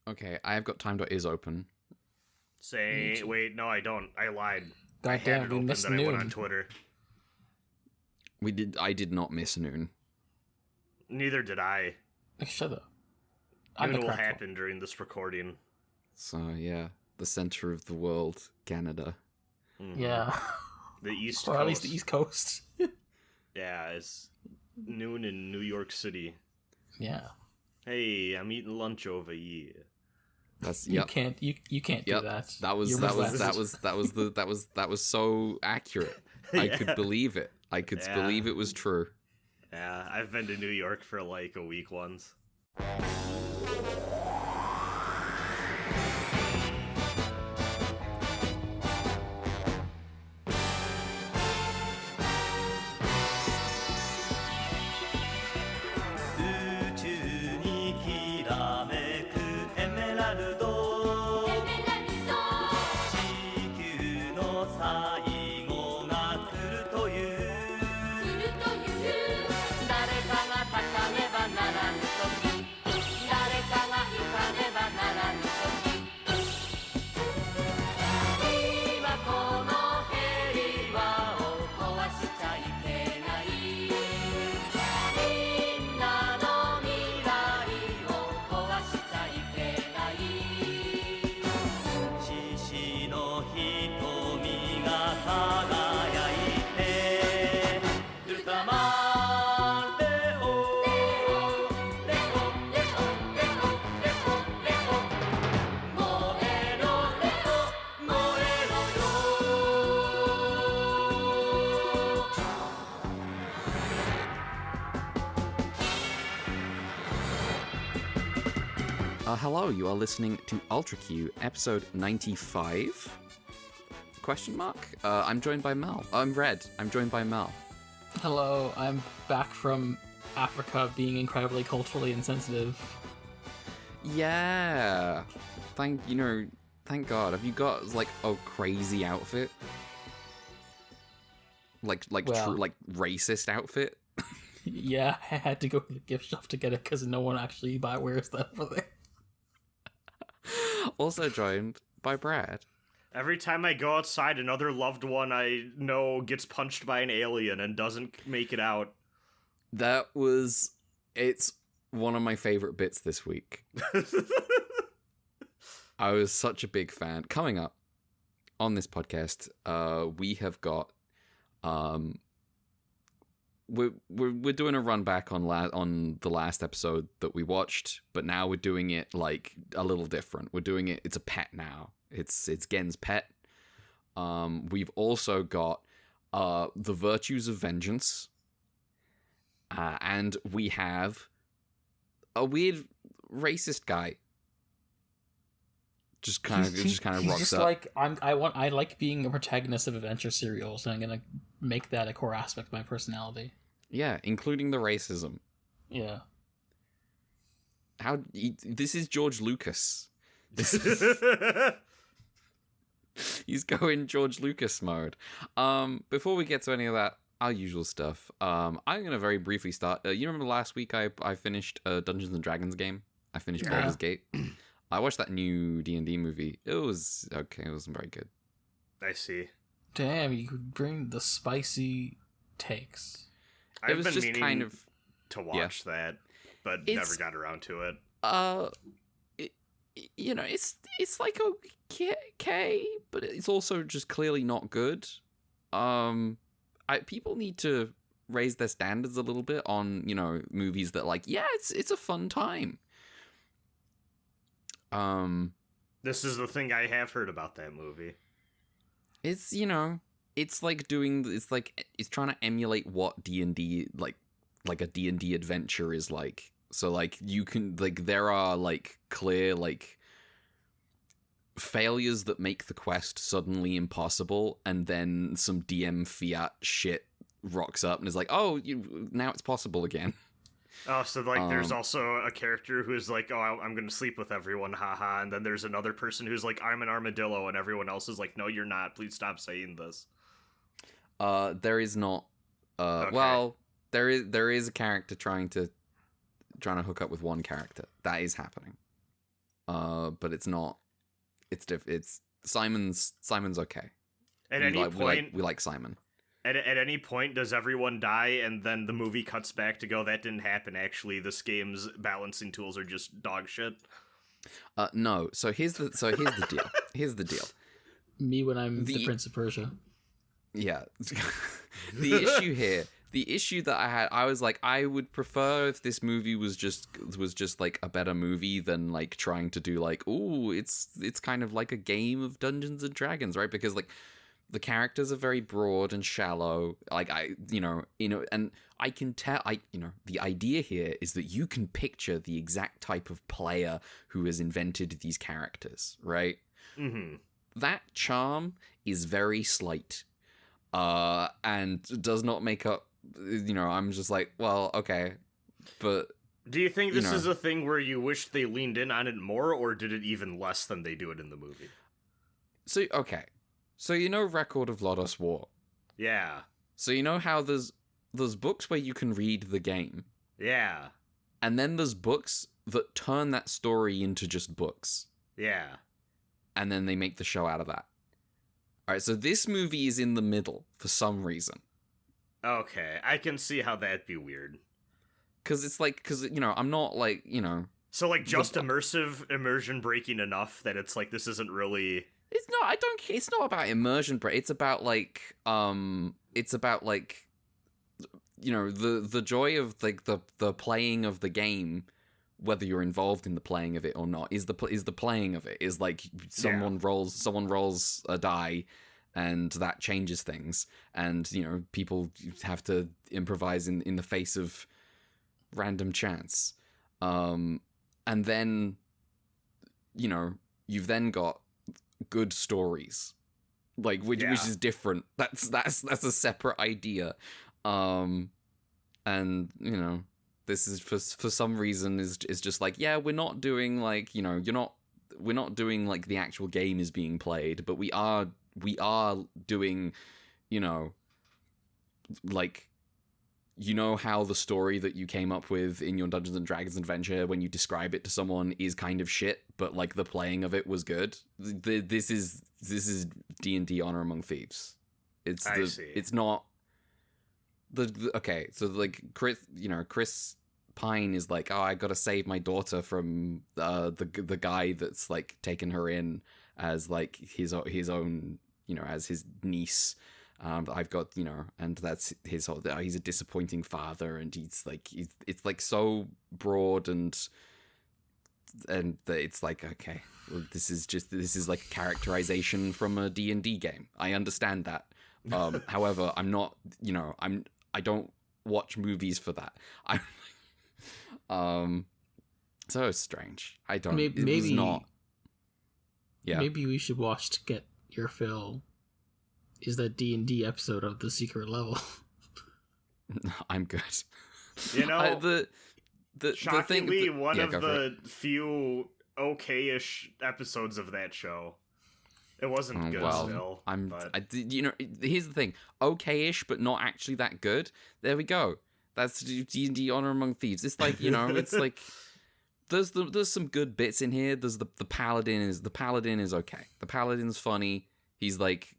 Okay, I have got time.is open. Wait, no, I don't. I lied. God I had damn, it we open, missed then I went noon. on Twitter. I did not miss noon. Neither did I. Shut up. I'm Noon the will correct happen during this recording. So, yeah, the center of the world, Canada. Mm-hmm. Yeah. The East Or Coast. at least the East Coast. Yeah, it's noon in New York City. Yeah. Hey, I'm eating lunch over here. That's You can't do that. That was so accurate. Yeah. I could believe it. I could believe it was true. Yeah, I've been to New York for like a week once. Hello, you are listening to Ultra Q, episode 95? Question mark? I'm joined by Mel. I'm Red. I'm joined by Mel. Hello, I'm back from Africa being incredibly culturally insensitive. Yeah. Thank God. Have you got, like, a crazy outfit? Like true, like, racist outfit? Yeah, I had to go to the gift shop to get it because no one actually wears that for there. Also joined by Brad. Every time I go outside, another loved one I know gets punched by an alien and doesn't make it out. It's one of my favorite bits this week. I was such a big fan. Coming up on this podcast, we have got we're doing a run back on the last episode that we watched, but now we're doing it like a little different. We're doing it. It's a pet now. It's Gen's pet. We've also got the virtues of vengeance, and we have a weird racist guy. Just kind of rocks just up. Like I like being a protagonist of adventure serials, and I'm gonna make that a core aspect of my personality. Yeah, including the racism. Yeah. This is George Lucas. He's going George Lucas mode. Before we get to any of that, our usual stuff. I'm gonna very briefly start. You remember last week I finished a Dungeons and Dragons game. I finished Baldur's Gate. I watched that new D&D movie. It was okay. It wasn't very good. I see. Damn, you could bring the spicy takes. I've it was been just meaning kind of to watch that, but never got around to it. It's like okay, but it's also just clearly not good. People need to raise their standards a little bit on, movies that it's a fun time. This is the thing I have heard about that movie. It's it's trying to emulate what D&D like a D&D adventure is like. So you can there are clear failures that make the quest suddenly impossible, and then some DM fiat shit rocks up and is like, oh, now it's possible again. Oh, so there's also a character who's like, oh, I'm gonna sleep with everyone, haha, and then there's another person who's like, I'm an armadillo, and everyone else is like, no, you're not. Please stop saying this. There is not. Okay. Well, there is a character trying to hook up with one character. That is happening. but it's not. It's Simon's okay. At any point, we like Simon. At any point, does everyone die, and then the movie cuts back to go, that didn't happen, actually, this game's balancing tools are just dog shit? No. So here's the deal. Here's the deal. Me when I'm the Prince of Persia. Yeah. The issue that I had, I was like, I would prefer if this movie was just like a better movie than like trying to do like, ooh, it's kind of like a game of Dungeons and Dragons, right? Because like the characters are very broad and shallow. Like and I can tell, the idea here is that you can picture the exact type of player who has invented these characters, right? Mm-hmm. That charm is very slight, and does not make up. I'm just like, well, okay, but do you think this is a thing where you wish they leaned in on it more, or did it even less than they do it in the movie? So okay. So Record of Lodoss War? Yeah. So how there's books where you can read the game. Yeah. And then there's books that turn that story into just books. Yeah. And then they make the show out of that. Alright, so this movie is in the middle for some reason. Okay, I can see how that'd be weird. Because I'm not like, So like just immersion breaking enough that it's like, this isn't really... It's not about immersion, but it's about like the joy of like the playing of the game, whether you're involved in the playing of it or not, is the playing of it, is like someone rolls a die and that changes things, and people have to improvise in the face of random chance, and then you've then got good stories, like which is different. That's a separate idea, and this is for some reason is just like, yeah, we're not doing like we're not doing like the actual game is being played, but we are doing like how the story that you came up with in your Dungeons and Dragons adventure, when you describe it to someone, is kind of shit, but like the playing of it was good. This is D&D Honor Among Thieves. It's not okay. So like Chris Pine is like, oh, I gotta save my daughter from the guy that's like taken her in as like his own as his niece. I've got and that's his whole. He's a disappointing father, and it's like so broad and it's like, okay, well, this is like characterization from a D&D game. I understand that. However, I'm not. I don't watch movies for that. So strange. I don't. Maybe it was not. Yeah. Maybe we should watch to get your fill. Is that D&D episode of The Secret Level? I'm good. Shockingly, the thing, one of the few okay-ish episodes of that show. It wasn't good still. Here's the thing. Okay-ish, but not actually that good. There we go. That's D&D Honor Among Thieves. It's like, it's like there's some good bits in here. There's the paladin is okay. The paladin's funny. He's like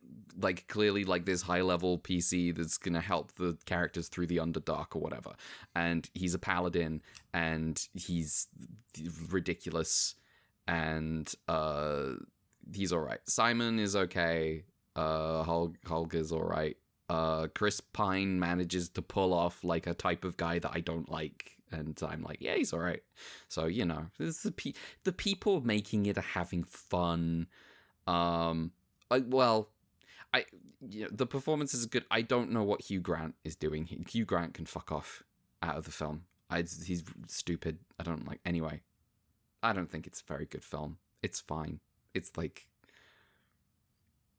clearly like this high level PC that's gonna help the characters through the Underdark or whatever. And he's a paladin, and he's ridiculous, and he's all right. Simon is okay. Holger's all right. Chris Pine manages to pull off like a type of guy that I don't like, and I'm like, yeah, he's all right. So this is the people making it are having fun. The performance is good. I don't know what Hugh Grant is doing. Hugh Grant can fuck off out of the film. He's stupid. I don't like. Anyway, I don't think it's a very good film. It's fine. It's like,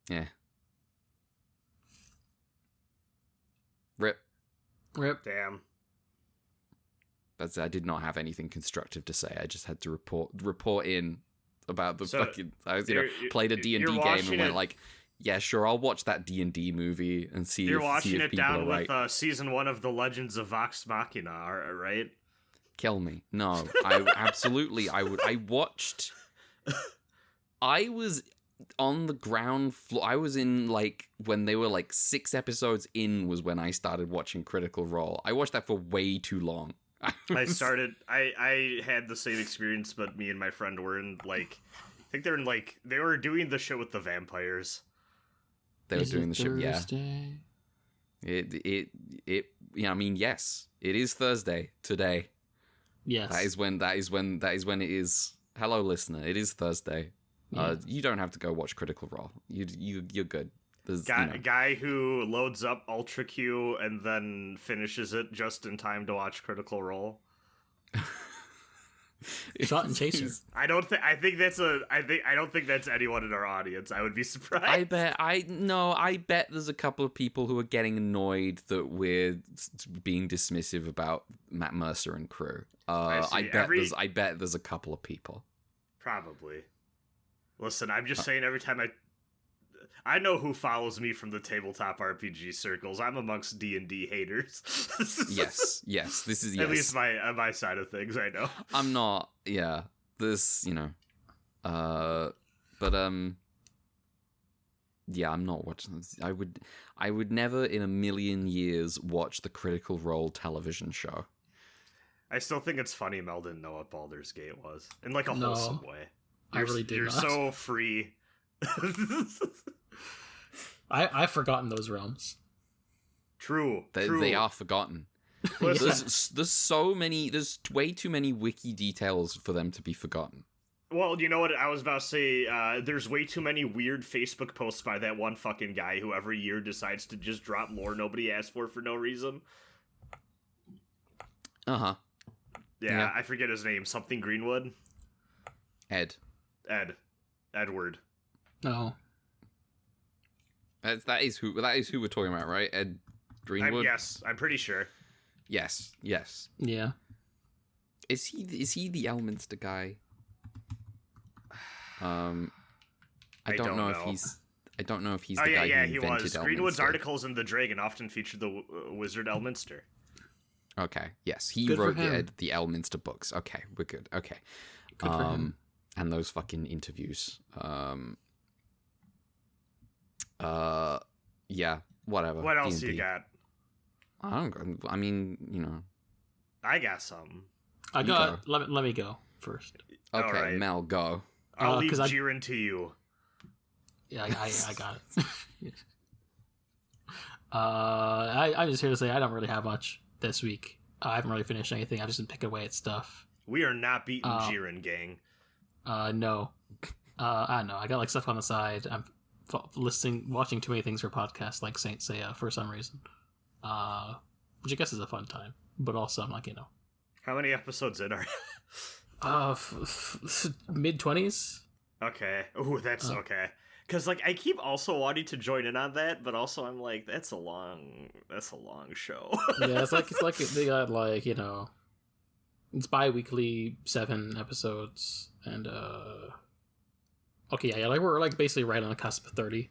yeah. Rip. Damn. I did not have anything constructive to say. I just had to report in about the fucking. I was played a D&D game and went like, yeah, sure, I'll watch that D&D movie and see. You're if, watching see if it people down are right. with season 1 of the Legends of Vox Machina, right? Kill me. No, I absolutely. I watched I was on the ground floor. I was in, like, when they were, like, 6 episodes in was when I started watching Critical Role. I watched that for way too long. I had the same experience, but me and my friend were in, like, I think they're in, like, they were doing the shit with the vampires. They were doing the shit, yeah. Thursday? I mean, yes, it is Thursday today. Yes. That is when it is. Hello, listener. It is Thursday. Yeah. You don't have to go watch Critical Role. You're good. Guy who loads up Ultra Q and then finishes it just in time to watch Critical Role. Shot and chaser. I don't think that's anyone in our audience. I would be surprised. I bet there's a couple of people who are getting annoyed that we're being dismissive about Matt Mercer and crew. I bet there's a couple of people. Probably. Listen, I'm just saying, every time I know who follows me from the tabletop RPG circles. I'm amongst D&D haters. Yes. This is, yes. At least my side of things, I know. I'm not, yeah. This, yeah, I'm not watching this. I would never in a million years watch the Critical Role television show. I still think it's funny Mel didn't know what Baldur's Gate was. In, like, a wholesome way. I really did You're not. so free. I've forgotten those realms. True. They are forgotten. There's way too many wiki details for them to be forgotten. Well, you know what I was about to say? There's way too many weird Facebook posts by that one fucking guy who every year decides to just drop lore nobody asked for no reason. Uh-huh. Yeah, I forget his name. Something Greenwood? Edward. No. That is who we're talking about, right? Ed Greenwood? Yes, I'm pretty sure. Yes. Yeah. Is he the Elminster guy? I don't know if he's the guy who invented he was. Elminster. Greenwood's articles in The Dragon often featured the wizard Elminster. Okay, yes. He Good wrote for him. the Elminster books. Okay, we're good. Okay. Good for him. And those fucking interviews. Yeah, whatever. What else D&D. you got? I mean, I got something. Let me go first. Okay, Alright. Mel, go. I'll leave 'cause Jiren to you. Yeah, I got it. I'm just here to say I don't really have much this week. I haven't really finished anything. I've just been picking away at stuff. We are not beating Jiren, gang. No. I don't know. I got like stuff on the side. I'm watching too many things for podcasts like Saint Seiya for some reason. Which I guess is a fun time. But also, I'm like, How many episodes in are mid-20s? Okay. Ooh, that's okay. Because, like, I keep also wanting to join in on that, but also I'm like, that's a long show. Yeah, it's like they got like, it's bi-weekly 7 episodes, and okay, yeah, like we're like basically right on the cusp of 30.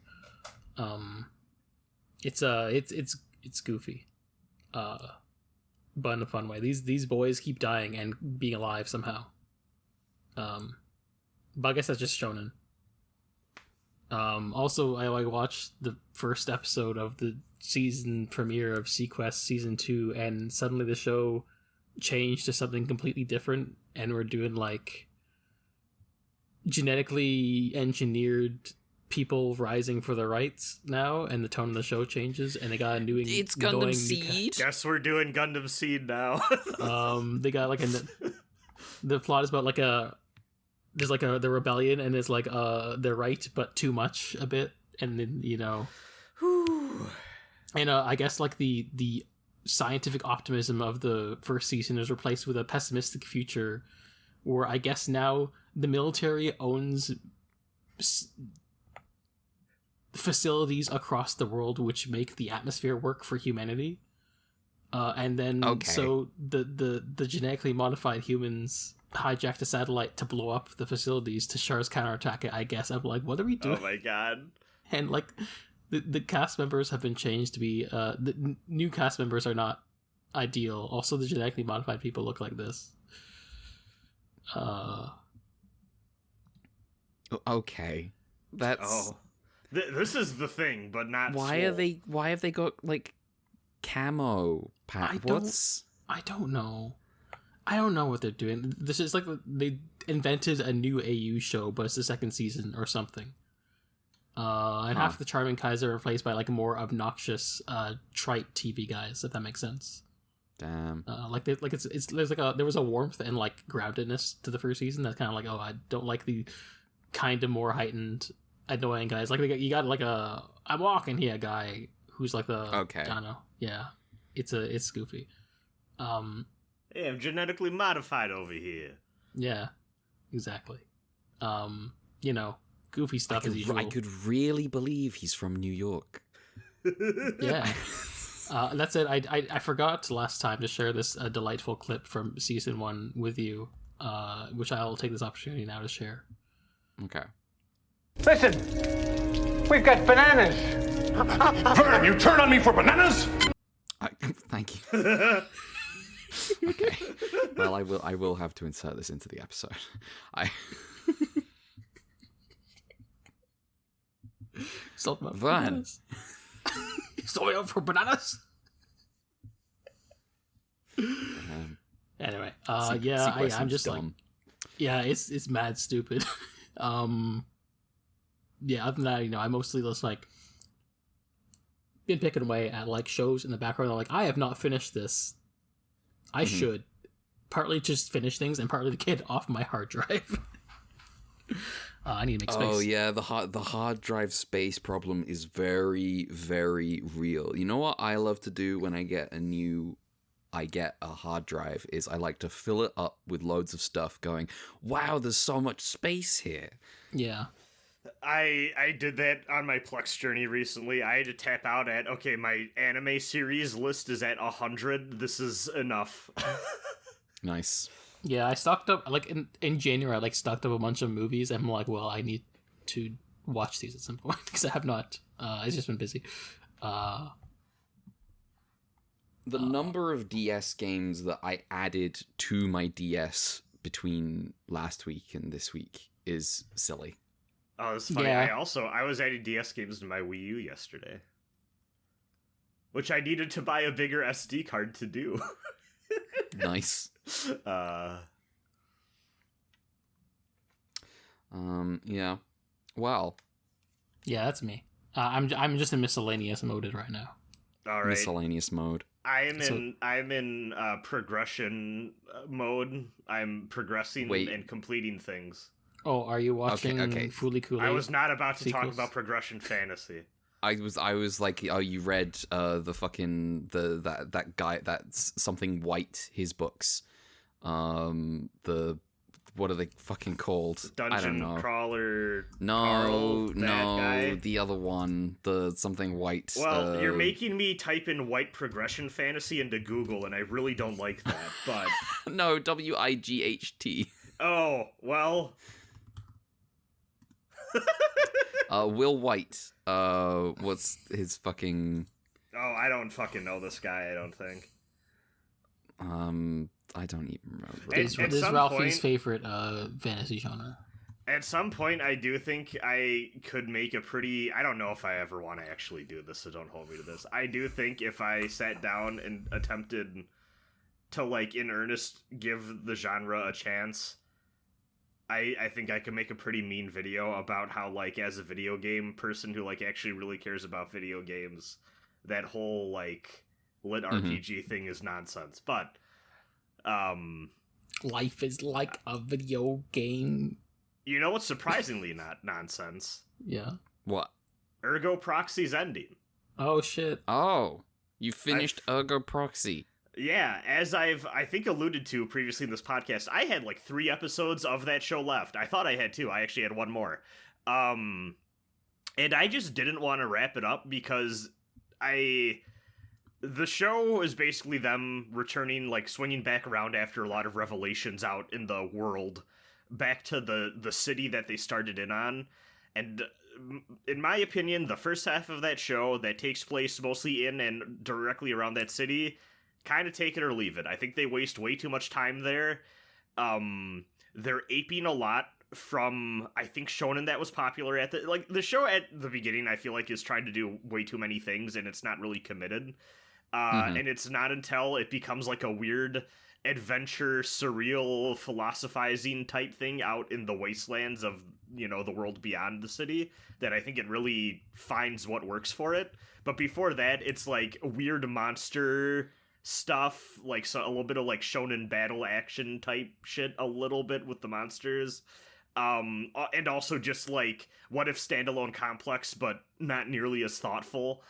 It's goofy, but in a fun way. These boys keep dying and being alive somehow. But I guess that's just shonen. Also, I watched the first episode of the season premiere of SeaQuest Season 2, and suddenly the show changed to something completely different, and we're doing, like, genetically engineered people rising for their rights now, and the tone of the show changes, and they got a new... It's Gundam Seed! Guess we're doing Gundam Seed now. They got, like, the plot is about, like, there's like the rebellion, and it's like they're right but too much a bit, and then and I guess like the scientific optimism of the first season is replaced with a pessimistic future where I guess now the military owns facilities across the world which make the atmosphere work for humanity, and then so the genetically modified humans hijacked a satellite to blow up the facilities to Char's counterattack it, I guess. I'm like, what are we doing? Oh my god. And like the cast members have been changed to be the new cast members are not ideal. Also, the genetically modified people look like this. Okay, that's this is the thing, but not. Why have they got like camo pack? I don't know. I don't know what they're doing. This is like they invented a new AU show, but it's the second season or something. And half the Charming Kaiser are replaced by like more obnoxious, trite TV guys. If that makes sense. Damn. There was a warmth and like groundedness to the first season that's kind of like, oh, I don't like the kind of more heightened, annoying guys. Like you got like I'm walking here guy who's like I don't know. Yeah, it's goofy. Hey, I'm genetically modified over here. Yeah, exactly. Goofy stuff as usual. I could really believe he's from New York. Yeah. That's it. I forgot last time to share this delightful clip from season 1 with you, which I'll take this opportunity now to share. Okay. Listen, we've got bananas. Vernon, you turn on me for bananas? Thank you. Okay. Well, I will have to insert this into the episode. Stop about Vern. bananas. Stop out for bananas. Anyway, I'm just dumb. Like, yeah, it's mad stupid. Other than that, I mostly just like been picking away at like shows in the background. I'm like, I have not finished this. I should partly just finish things and partly to get off my hard drive. I need to make space. Oh yeah, the hard drive space problem is very, very real. You know what I love to do when I get a hard drive is I like to fill it up with loads of stuff going, wow, there's so much space here. Yeah. I did that on my Plex journey recently. I had to tap out at, okay, my anime series list is at 100. This is enough. Nice. Yeah, I stocked up, like, in January, I, stocked up a bunch of movies, and I'm like, well, I need to watch these at some point, because I have not. It's just been busy. The number of DS games that I added to my DS between last week and this week is silly. Oh, that's funny. Yeah. I was adding DS games to my Wii U yesterday. Which I needed to buy a bigger SD card to do. Nice. Yeah. Well. Yeah, that's me. I'm just in miscellaneous mode right now. All right. Miscellaneous mode. I'm in progression mode. I'm progressing and completing things. Oh, are you watching Fooly Cooley? I was not about to sequels? talk about progression fantasy. I was like, oh, you read that guy that's something white, his books. What are they fucking called? Dungeon I don't know. Crawler. No, guy. The other one, the something white. Well, you're making me type in white progression fantasy into Google, and I really don't like that. But no, WIGHT. Oh well. Will White. What's his fucking? Oh, I don't fucking know this guy. I don't think. I don't even remember. This is Ralphie's favorite fantasy genre. At some point, I do think I could make a pretty... I don't know if I ever want to actually do this, so don't hold me to this. I do think if I sat down and attempted to, like, in earnest give the genre a chance, I think I could make a pretty mean video about how, like, as a video game person who, like, actually really cares about video games, that whole, like, lit RPG thing is nonsense. But, life is like a video game. You know what's surprisingly not nonsense? Yeah. What? Ergo Proxy's ending. Oh, shit. Oh, you finished Ergo Proxy. Yeah, as I think alluded to previously in this podcast, I had like 3 episodes of that show left. I thought I had 2. I actually had 1 more. And I just didn't want to wrap it up because the show is basically them returning, like swinging back around after a lot of revelations out in the world, back to the city that they started in on. And in my opinion, the first half of that show that takes place mostly in and directly around that city, kind of take it or leave it. I think they waste way too much time there. They're aping a lot from, I think, shonen that was popular at the show at the beginning. I feel like is trying to do way too many things, and it's not really committed. And it's not until it becomes like a weird adventure, surreal, philosophizing type thing out in the wastelands of, the world beyond the city that I think it really finds what works for it. But before that, it's like weird monster stuff, like a little bit of like shonen battle action type shit, a little bit with the monsters. And also just like what if standalone complex, but not nearly as thoughtful.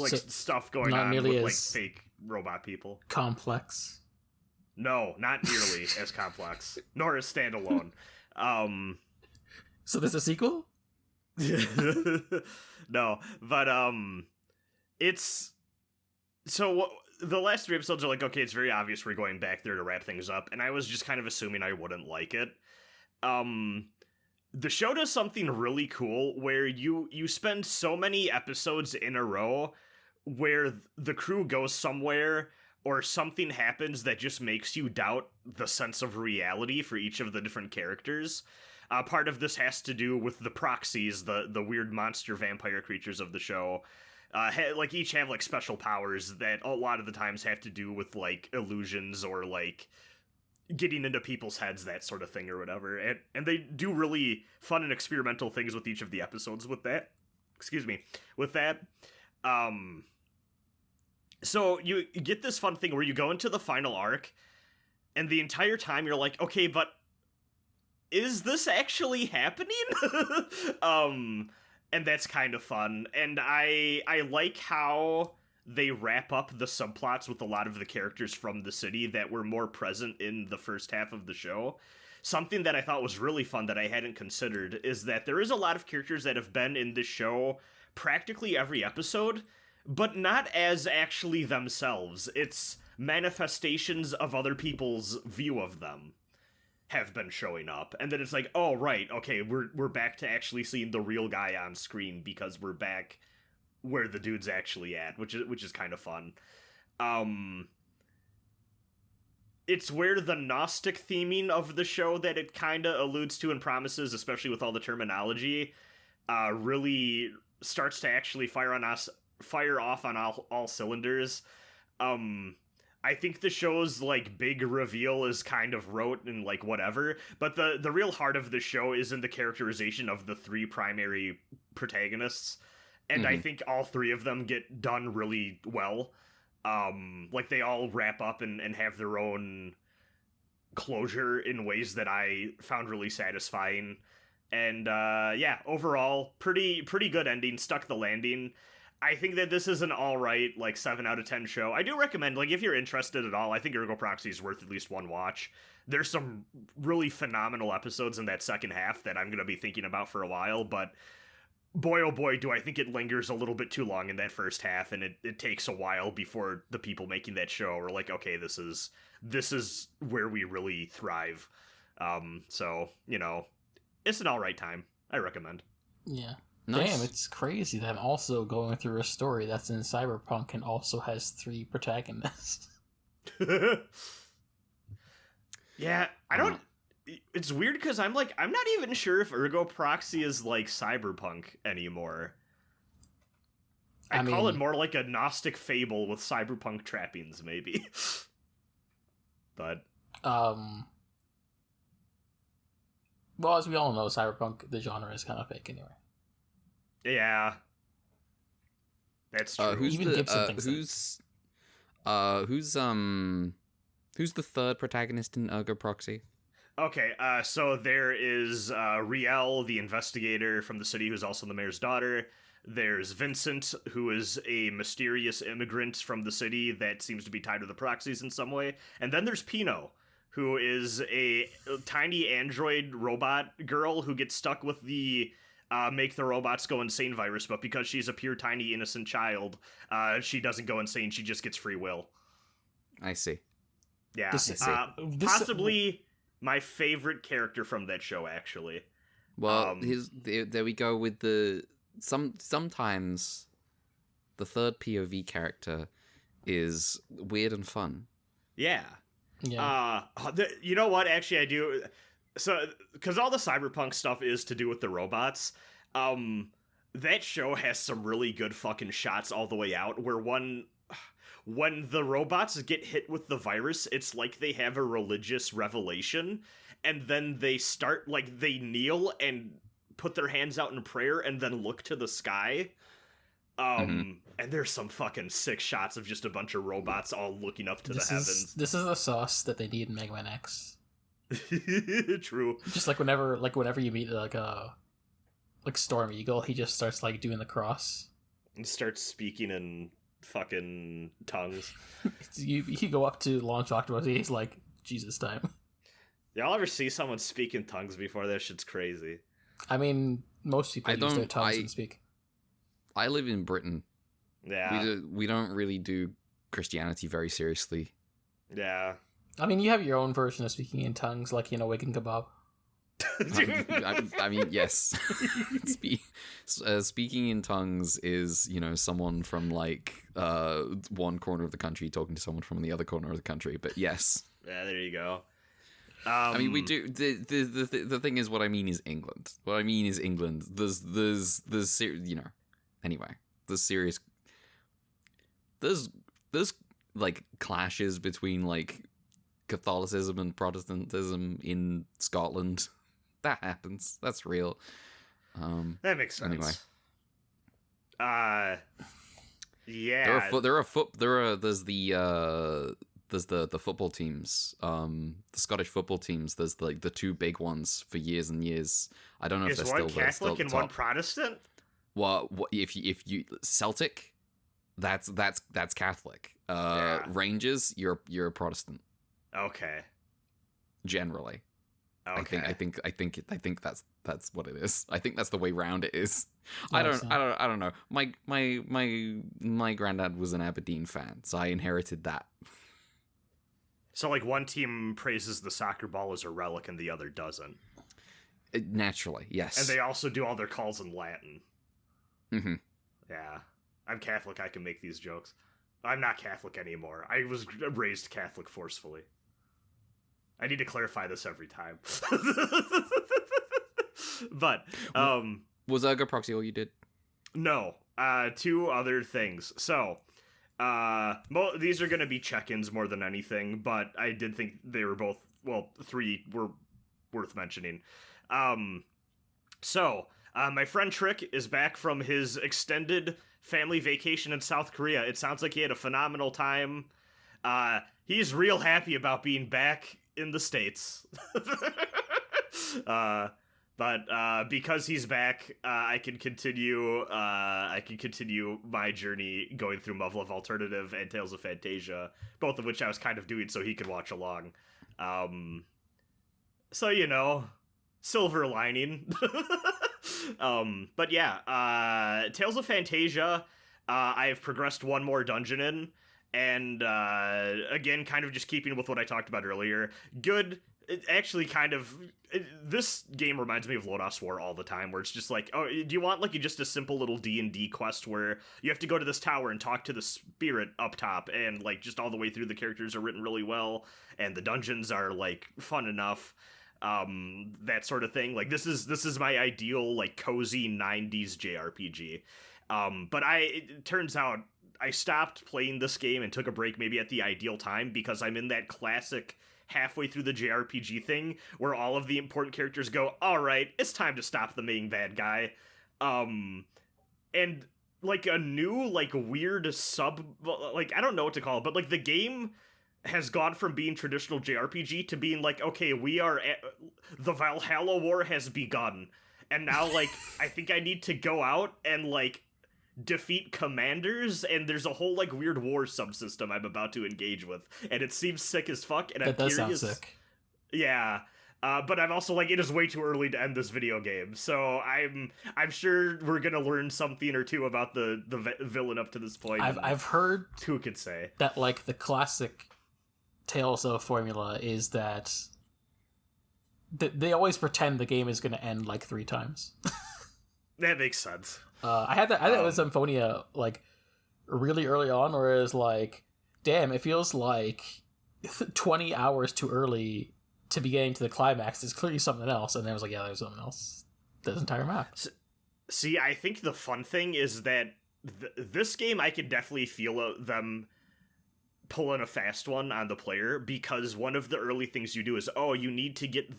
Stuff going on with like fake robot people. Complex. No, not nearly as complex, nor as standalone. So there's a sequel? No, but it's so the last 3 episodes are like, okay, it's very obvious we're going back there to wrap things up, and I was just kind of assuming I wouldn't like it. The show does something really cool where you spend so many episodes in a row where the crew goes somewhere or something happens that just makes you doubt the sense of reality for each of the different characters. Part of this has to do with the proxies, the weird monster vampire creatures of the show. Each have like special powers that a lot of the times have to do with like illusions or like getting into people's heads, that sort of thing or whatever. And they do really fun and experimental things with each of the episodes with that. With that. So you get this fun thing where you go into the final arc, and the entire time you're like, okay, but is this actually happening? And that's kind of fun. And I like how they wrap up the subplots with a lot of the characters from the city that were more present in the first half of the show. Something that I thought was really fun that I hadn't considered is that there is a lot of characters that have been in this show practically every episode, but not as actually themselves. It's manifestations of other people's view of them have been showing up, and then it's like, oh right, okay, we're back to actually seeing the real guy on screen because we're back where the dude's actually at, which is kind of fun. It's where the Gnostic theming of the show that it kind of alludes to and promises, especially with all the terminology, really starts to actually fire off on all cylinders. I think the show's like big reveal is kind of rote and like whatever, but the real heart of the show is in the characterization of the 3 primary protagonists, and I think all 3 of them get done really well. Like they all wrap up and have their own closure in ways that I found really satisfying. And overall, pretty good ending, stuck the landing. I think that this is an alright, like, 7 out of 10 show. I do recommend, like, if you're interested at all, I think Ergo Proxy is worth at least one watch. There's some really phenomenal episodes in that second half that I'm going to be thinking about for a while, but boy, oh boy, do I think it lingers a little bit too long in that first half, and it takes a while before the people making that show are like, okay, this is where we really thrive. So, it's an alright time. I recommend. Yeah. Nice. Damn, it's crazy that I'm also going through a story that's in Cyberpunk and also has 3 protagonists. Yeah, I don't... It's weird because I'm not even sure if Ergo Proxy is like Cyberpunk anymore. I call it more like a Gnostic fable with cyberpunk trappings, maybe. But... Well, as we all know, Cyberpunk, the genre is kind of fake anyway. Yeah, that's true. Who's the third protagonist in Ergo Proxy? Okay, so there is Riel, the investigator from the city, who's also the mayor's daughter. There's Vincent, who is a mysterious immigrant from the city that seems to be tied to the proxies in some way. And then there's Pino, who is a tiny android robot girl who gets stuck with the make the robots go insane virus, but because she's a pure tiny innocent child, she doesn't go insane, she just gets free will. I see. Yeah, possibly my favorite character from that show, actually. Well, there we go with sometimes the third POV character is weird and fun. Yeah. Yeah. You know what? Actually, I do. So, because all the cyberpunk stuff is to do with the robots, that show has some really good fucking shots all the way out, where when the robots get hit with the virus, it's like they have a religious revelation, and then they start, like, they kneel and put their hands out in prayer and then look to the sky. And there's some fucking sick shots of just a bunch of robots all looking up to the heavens. This is the sauce that they need in Mega Man X. True. Just like whenever you meet like Storm Eagle, he just starts like doing the cross And starts speaking in fucking tongues. you go up to Launch Octopus, he's like, Jesus time. Y'all ever see someone speak in tongues before? That shit's crazy. I mean, most people use their tongues and speak. I live in Britain. Yeah. We don't really do Christianity very seriously. Yeah. I mean, you have your own version of speaking in tongues, like, Wigan Kebab. I mean, yes. Speaking in tongues is, someone from like one corner of the country talking to someone from the other corner of the country. But yes. Yeah, there you go. I mean, we do. The thing is, what I mean is England. What I mean is England. There's Anyway, there's serious. There's like clashes between like Catholicism and Protestantism in Scotland. That happens. That's real. That makes sense. Anyway. Yeah. There's the football teams, the Scottish football teams. There's like the two big ones for years and years. I don't know if they're one still Catholic and top. one Protestant. Well, if you Celtic, that's Catholic. Yeah. Rangers, you're a Protestant. Okay. Generally. Okay. I think that's what it is. I think that's the way round it is. No, I don't know. My granddad was an Aberdeen fan, so I inherited that. So like one team praises the soccer ball as a relic and the other doesn't. Naturally, yes. And they also do all their calls in Latin. Mm-hmm. Yeah. I'm Catholic, I can make these jokes. I'm not Catholic anymore. I was raised Catholic forcefully. I need to clarify this every time. But, was Ergo Proxy all you did? No. Two other things. So, these are going to be check-ins more than anything, but I did think they were both, three were worth mentioning. My friend Trick is back from his extended family vacation in South Korea. It sounds like he had a phenomenal time. He's real happy about being back in the States. But because he's back, I can continue my journey going through Muv-Luv Alternative and Tales of Phantasia, both of which I was kind of doing so he could watch along. Silver lining. But yeah, Tales of Phantasia, I have progressed one more dungeon in, and again, kind of just keeping with what I talked about earlier. Good. It actually this game reminds me of Lodoss War all the time, where it's just like, oh, do you want like just a simple little D&D quest where you have to go to this tower and talk to the spirit up top, and like just all the way through the characters are written really well, and the dungeons are like fun enough, that sort of thing. Like this is my ideal like cozy 90s JRPG. But it turns out I stopped playing this game and took a break maybe at the ideal time, because I'm in that classic halfway through the JRPG thing where all of the important characters go, all right, it's time to stop the main bad guy. And like a new, like weird like, I don't know what to call it, but like the game has gone from being traditional JRPG to being like, okay, the Valhalla War has begun. And now like, I think I need to go out and like defeat commanders, and there's a whole like weird war subsystem I'm about to engage with, and it seems sick as fuck, and that I'm does curious. Sound sick. Yeah. But I'm also like, it is way too early to end this video game, so I'm sure we're gonna learn something or two about the villain up to this point. I've heard who could say that like the classic Tales of formula is that they always pretend the game is gonna end like 3 times. That makes sense. I had that with Symphonia like really early on, where it was like, damn, it feels like 20 hours too early to be getting to the climax. There's clearly something else, and then I was like, yeah, there's something else. This entire map. See, I think the fun thing is that this game, I can definitely feel them pulling a fast one on the player, because one of the early things you do is, you need to get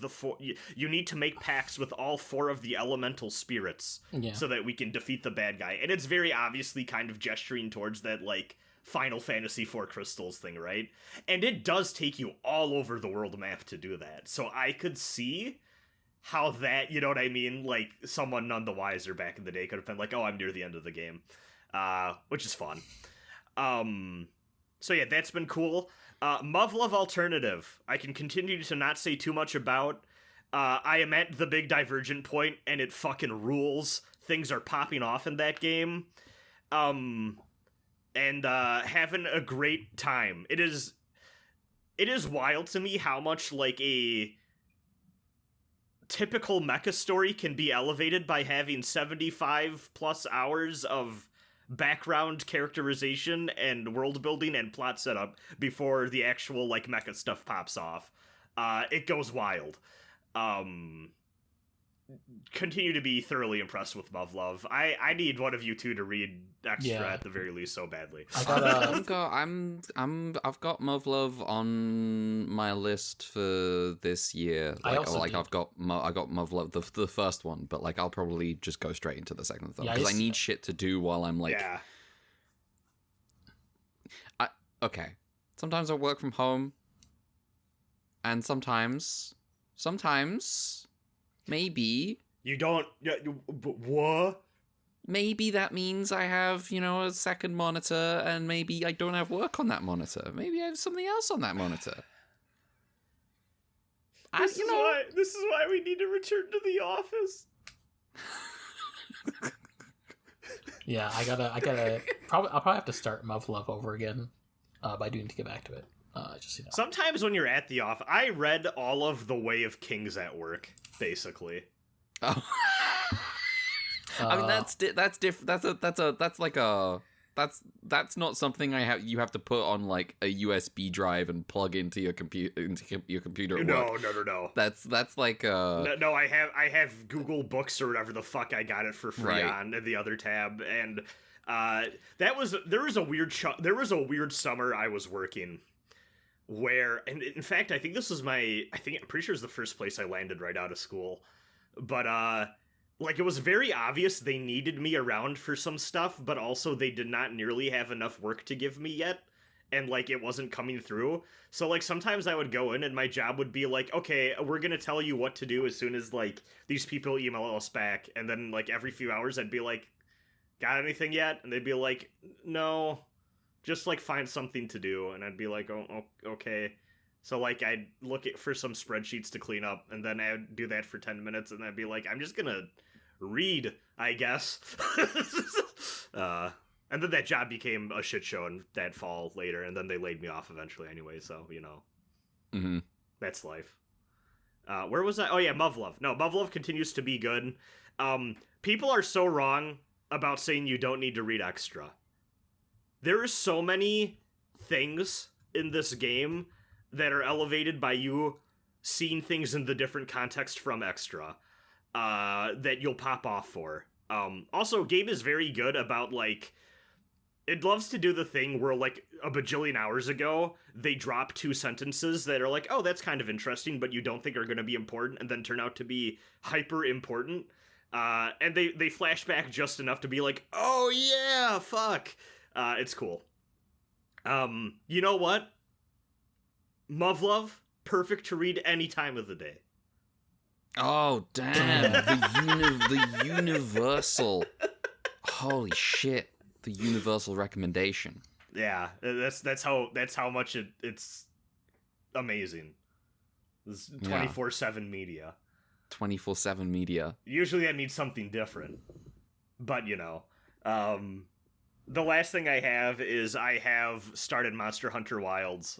you need to make pacts with all 4 of the elemental spirits so that we can defeat the bad guy. And it's very obviously kind of gesturing towards that, like, Final Fantasy IV crystals thing, right? And it does take you all over the world map to do that. So I could see how that, you know what I mean? Like, someone none the wiser back in the day could have been like, I'm near the end of the game. Which is fun. So yeah, that's been cool. Muv-Luv Alternative, I can continue to not say too much about. I am at the big divergent point, and it fucking rules. Things are popping off in that game. And having a great time. It is wild to me how much, like, a typical mecha story can be elevated by having 75 plus hours of background characterization and world building and plot setup before the actual, like, mecha stuff pops off. It goes wild. Continue to be thoroughly impressed with Muv-Luv. I need one of you two to read extra at the very least so badly. I've got Muv-Luv on my list for this year. I've got Muv-Luv the first one, but like I'll probably just go straight into the second one because I need shit to do while I'm like. Yeah. Okay. Sometimes I work from home, and sometimes. Maybe. You don't... What? Maybe that means I have, a second monitor, and maybe I don't have work on that monitor. Maybe I have something else on that monitor. This is why we need to return to the office. Yeah, I'll probably have to start Muv-Luv over again, but I do need to get back to it. Sometimes when you're at the office, I read all of The Way of Kings at work, basically. Oh, I mean that's different. That's not something you have to put on like a USB drive and plug into your computer at work. No. That's like No, I have Google Books or whatever the fuck I got it for free on the other tab, and there was a weird summer I was working. Where, and in fact, I think this was I'm pretty sure it's the first place I landed right out of school. But, like, it was very obvious they needed me around for some stuff, but also they did not nearly have enough work to give me yet. And, like, it wasn't coming through. So, like, sometimes I would go in and my job would be like, okay, we're gonna tell you what to do as soon as, like, these people email us back. And then, like, every few hours I'd be like, got anything yet? And they'd be like, no. Just, like, find something to do, and I'd be like, oh, okay. So, like, I'd look for some spreadsheets to clean up, and then I'd do that for 10 minutes, and I'd be like, I'm just gonna read, I guess. And then that job became a shit show in that fall later, and then they laid me off eventually anyway, so, Mm-hmm. That's life. Where was I? Oh, yeah, Muv-Luv. No, Muv-Luv continues to be good. People are so wrong about saying you don't need to read extra. There are so many things in this game that are elevated by you seeing things in the different context from extra that you'll pop off for. Also, game is very good about, like, it loves to do the thing where, like, a bajillion hours ago, they drop 2 sentences that are like, oh, that's kind of interesting, but you don't think are going to be important, and then turn out to be hyper important. And they flash back just enough to be like, oh, yeah, fuck. It's cool. You know what? Muv-Luv, perfect to read any time of the day. Oh, damn. The universal. Holy shit. The universal recommendation. Yeah, that's how much it's amazing. It's 24/7 media. 24/7 media. Usually that means something different. But, the last thing I have is I have started Monster Hunter Wilds.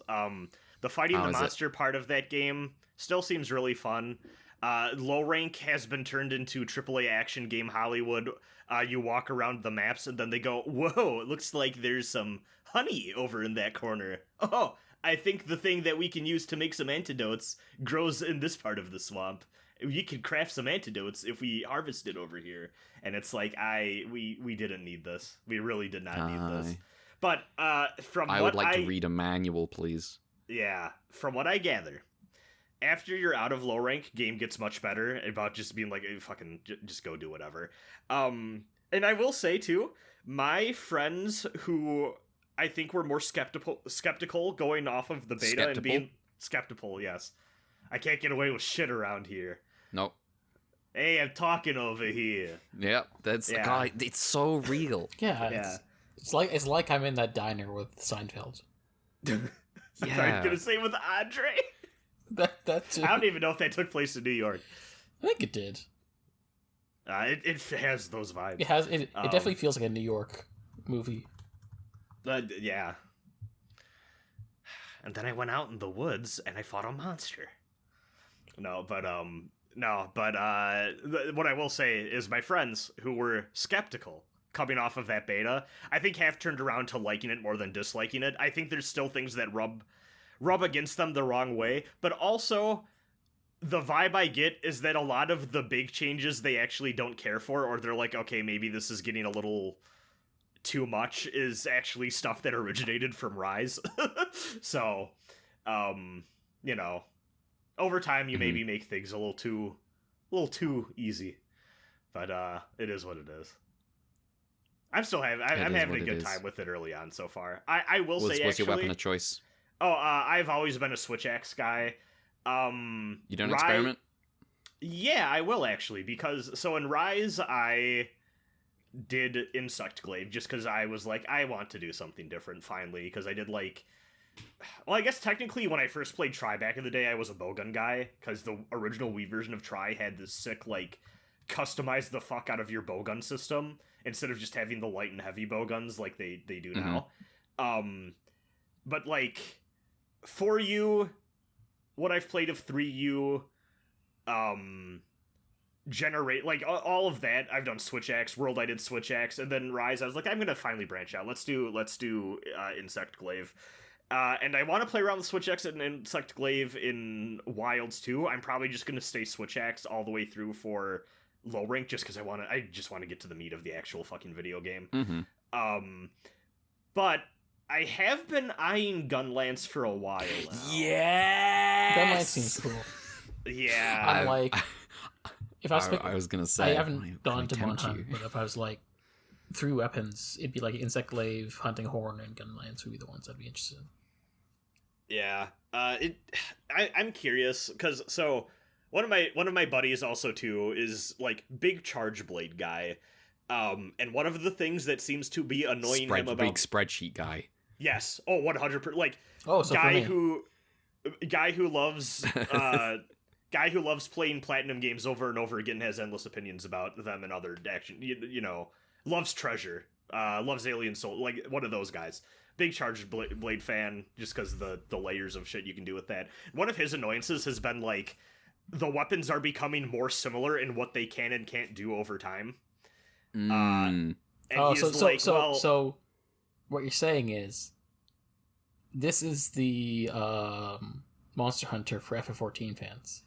The fighting the monster part of that game still seems really fun. Low rank has been turned into AAA action game Hollywood. You walk around the maps and then they go, whoa, it looks like there's some honey over in that corner. Oh, I think the thing that we can use to make some antidotes grows in this part of the swamp. We could craft some antidotes if we harvest it over here. And it's like, we didn't need this. We really did not need this. But I would like to read a manual, please. Yeah, from what I gather, after you're out of low rank, game gets much better about just being like, fucking, just go do whatever. And I will say, too, my friends who I think were more skeptical going off of the beta and being skeptical, yes. I can't get away with shit around here. Nope. Hey, I'm talking over here. Yep, that's God, it's so real. Yeah. It's like I'm in that diner with Seinfeld. Yeah. I was gonna say with Andre. That too. I don't even know if that took place in New York. I think it did. It has those vibes. It definitely feels like a New York movie. Yeah. And then I went out in the woods and I fought a monster. But what I will say is my friends who were skeptical coming off of that beta, I think have turned around to liking it more than disliking it. I think there's still things that rub against them the wrong way, but also the vibe I get is that a lot of the big changes they actually don't care for, or they're like, okay, maybe this is getting a little too much, is actually stuff that originated from Rise. So, over time you maybe make things a little too easy, but it is what it is. I'm having a good time with it early on so far. I will say, what's your weapon of choice? I've always been a switch axe guy. You don't experiment? Yeah, I will actually, because so in Rise I did Insect Glaive just because I was like, I want to do something different finally, because I did like, well, I guess technically when I first played Tri back in the day I was a bowgun guy, because the original Wii version of Tri had this sick like customize the fuck out of your bowgun system instead of just having the light and heavy bowguns like they do now. But like 4U, what I've played of 3U, generate like all of that I've done. Switch axe World I did Switch axe, and then Rise I was like, I'm gonna finally branch out. Let's do Insect Glaive. And I want to play around with Switch axe and Insect Glaive in Wilds too. I'm probably just gonna stay Switch axe all the way through for low rank, just because I just want to get to the meat of the actual fucking video game. But I have been eyeing Gunlance for a while now. Yeah, Gunlance seems cool. Yeah, I'm like, if I was, I was gonna say, I haven't gone to Monhunt, but if I was like 3 weapons, it'd be like Insect Glaive, Hunting Horn, and Gunlance would be the ones I'd be interested in. Yeah, I'm curious because one of my buddies also too is like big charge blade guy, and one of the things that seems to be annoying him about big spreadsheet guy. Yes, 100%. Like so guy who loves guy who loves playing platinum games over and over again, has endless opinions about them and other action. Loves Treasure, loves Alien Soul, like one of those guys. Big charged blade fan, just because the layers of shit you can do with that. One of his annoyances has been like the weapons are becoming more similar in what they can and can't do over time. And so what you're saying is this is the Monster Hunter for FF14 fans.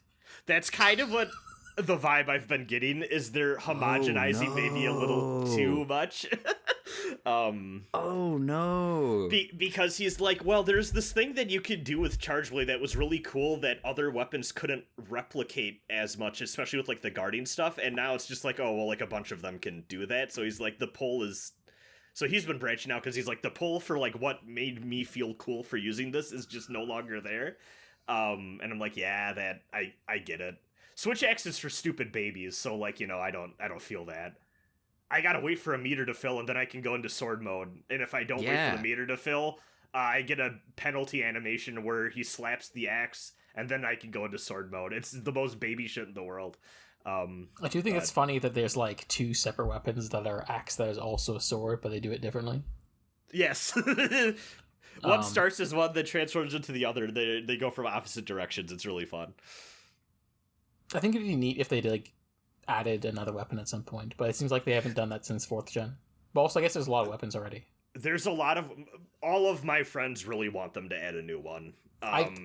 That's kind of what the vibe I've been getting, is they're homogenizing maybe a little too much. Because he's like, well, there's this thing that you could do with Charge Blade that was really cool that other weapons couldn't replicate as much, especially with like the guarding stuff, and now it's just like, oh well, like a bunch of them can do that. So he's like, the pull is, so he's been branching out because he's like, the pull for like what made me feel cool for using this is just no longer there. And I'm like, yeah, that I get it. Switch axe is for stupid babies, so like, I don't feel that. I gotta wait for a meter to fill, and then I can go into sword mode. And if I don't wait for the meter to fill, I get a penalty animation where he slaps the axe, and then I can go into sword mode. It's the most baby shit in the world. I do think it's funny that there's like 2 separate weapons that are axe that is also a sword, but they do it differently. Yes. One starts as one, then transforms into the other. They go from opposite directions. It's really fun. I think it'd be neat if they like added another weapon at some point, but it seems like they haven't done that since 4th gen. But also, I guess there's a lot of weapons already. there's a lot of all of my friends really want them to add a new one.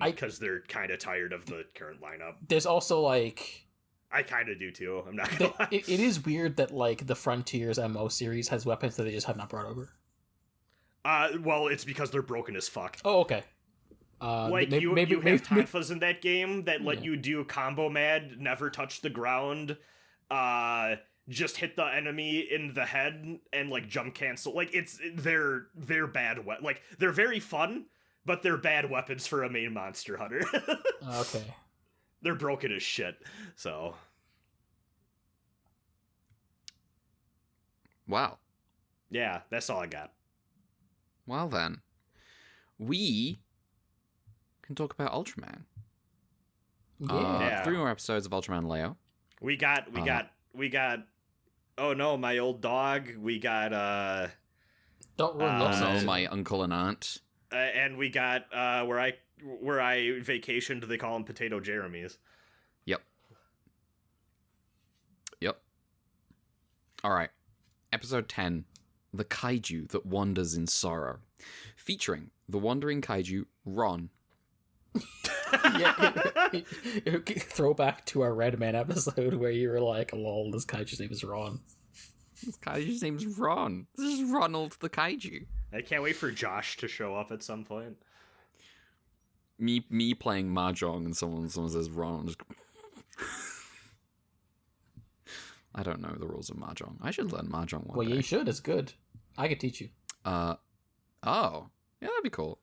Because they're kind of tired of the current lineup. There's also like, I kind of do too. I'm not gonna lie. It is weird that like the Frontiers MO series has weapons that they just have not brought over. Well, it's because they're broken as fuck. Oh, okay. Like you have Tonfas in that game that let you do combo mad, never touch the ground, just hit the enemy in the head and like jump cancel. Like they're bad like they're very fun, but they're bad weapons for a main monster hunter. Okay. They're broken as shit. So. Wow. Yeah, that's all I got. Well then, we can talk about Ultraman. Yeah. 3 more episodes of Ultraman Leo. We got. Oh no, my old dog. We got. Don't ruin Oh, my uncle and aunt. And we got where I vacationed. They call them Potato Jeremy's. Yep. All right. Episode 10. The Kaiju That Wanders in Sorrow. Featuring the wandering kaiju, Ron. Throwback to our Red Man episode where you were like, lol, this kaiju's name is Ron. This kaiju's name's Ron. This is Ronald the Kaiju. I can't wait for Josh to show up at some point. Me playing Mahjong and someone says Ron. Just... I don't know the rules of Mahjong. I should learn Mahjong one day. Well, you should. It's good. I could teach you. Oh. Yeah, that'd be cool.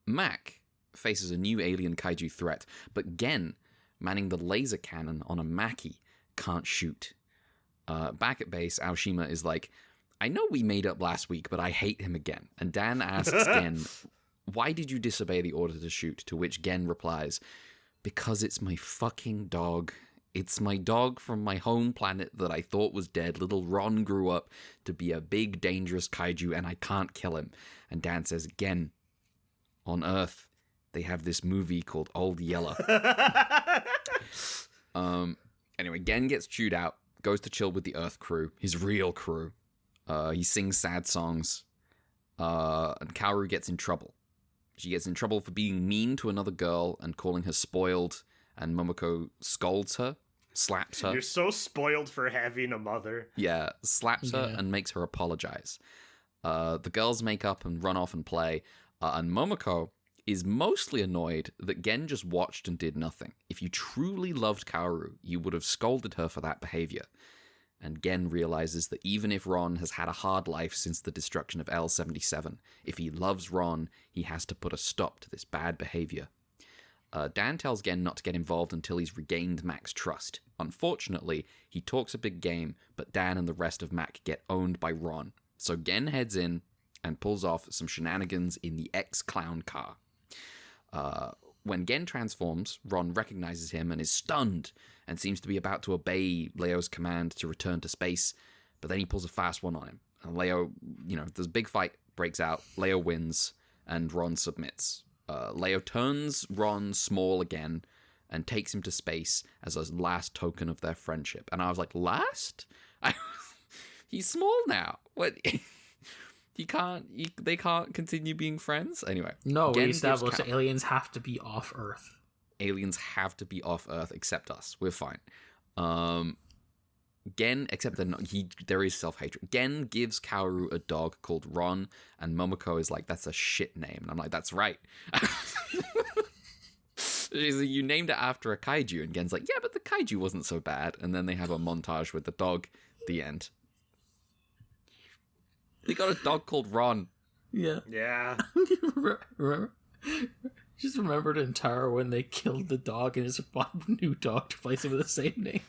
Mac faces a new alien kaiju threat, but Gen, manning the laser cannon on a Mackie, can't shoot. Back at base, Aoshima is like, I know we made up last week, but I hate him again. And Dan asks Gen, why did you disobey the order to shoot? To which Gen replies, because it's my fucking dog. It's my dog from my home planet that I thought was dead. Little Ron grew up to be a big, dangerous kaiju, and I can't kill him. And Dan says, again, on Earth, they have this movie called Old Yeller. Anyway, Gen gets chewed out, goes to chill with the Earth crew, his real crew. He sings sad songs, and Kaoru gets in trouble. She gets in trouble for being mean to another girl and calling her spoiled, and Momoko scolds her, slaps her. You're so spoiled for having a mother. Yeah, slaps her and makes her apologize. The girls make up and run off and play, and Momoko is mostly annoyed that Gen just watched and did nothing. If you truly loved Kaoru, you would have scolded her for that behavior. And Gen realizes that even if Ron has had a hard life since the destruction of L-77, if he loves Ron, he has to put a stop to this bad behavior. Dan tells Gen not to get involved until he's regained Mac's trust. Unfortunately, he talks a big game, but Dan and the rest of Mac get owned by Ron. So Gen heads in and pulls off some shenanigans in the ex-clown car. When Gen transforms, Ron recognizes him and is stunned and seems to be about to obey Leo's command to return to space, but then he pulls a fast one on him. And Leo, this big fight breaks out, Leo wins, and Ron submits. Leo turns Ron small again and takes him to space as a last token of their friendship. And I was like, last? He's small now. What? They can't continue being friends? Anyway. No, we established that aliens have to be off Earth. Aliens have to be off Earth, except us. We're fine. Gen, except there is self-hatred. Gen gives Kaoru a dog called Ron, and Momoko is like, that's a shit name. And I'm like, that's right. She's like, you named it after a kaiju. And Gen's like, yeah, but the kaiju wasn't so bad. And then they have a montage with the dog. The end. They got a dog called Ron. Yeah. Yeah. Remember? Just remembered in Tower when they killed the dog and just bought a new dog to replace it with the same name.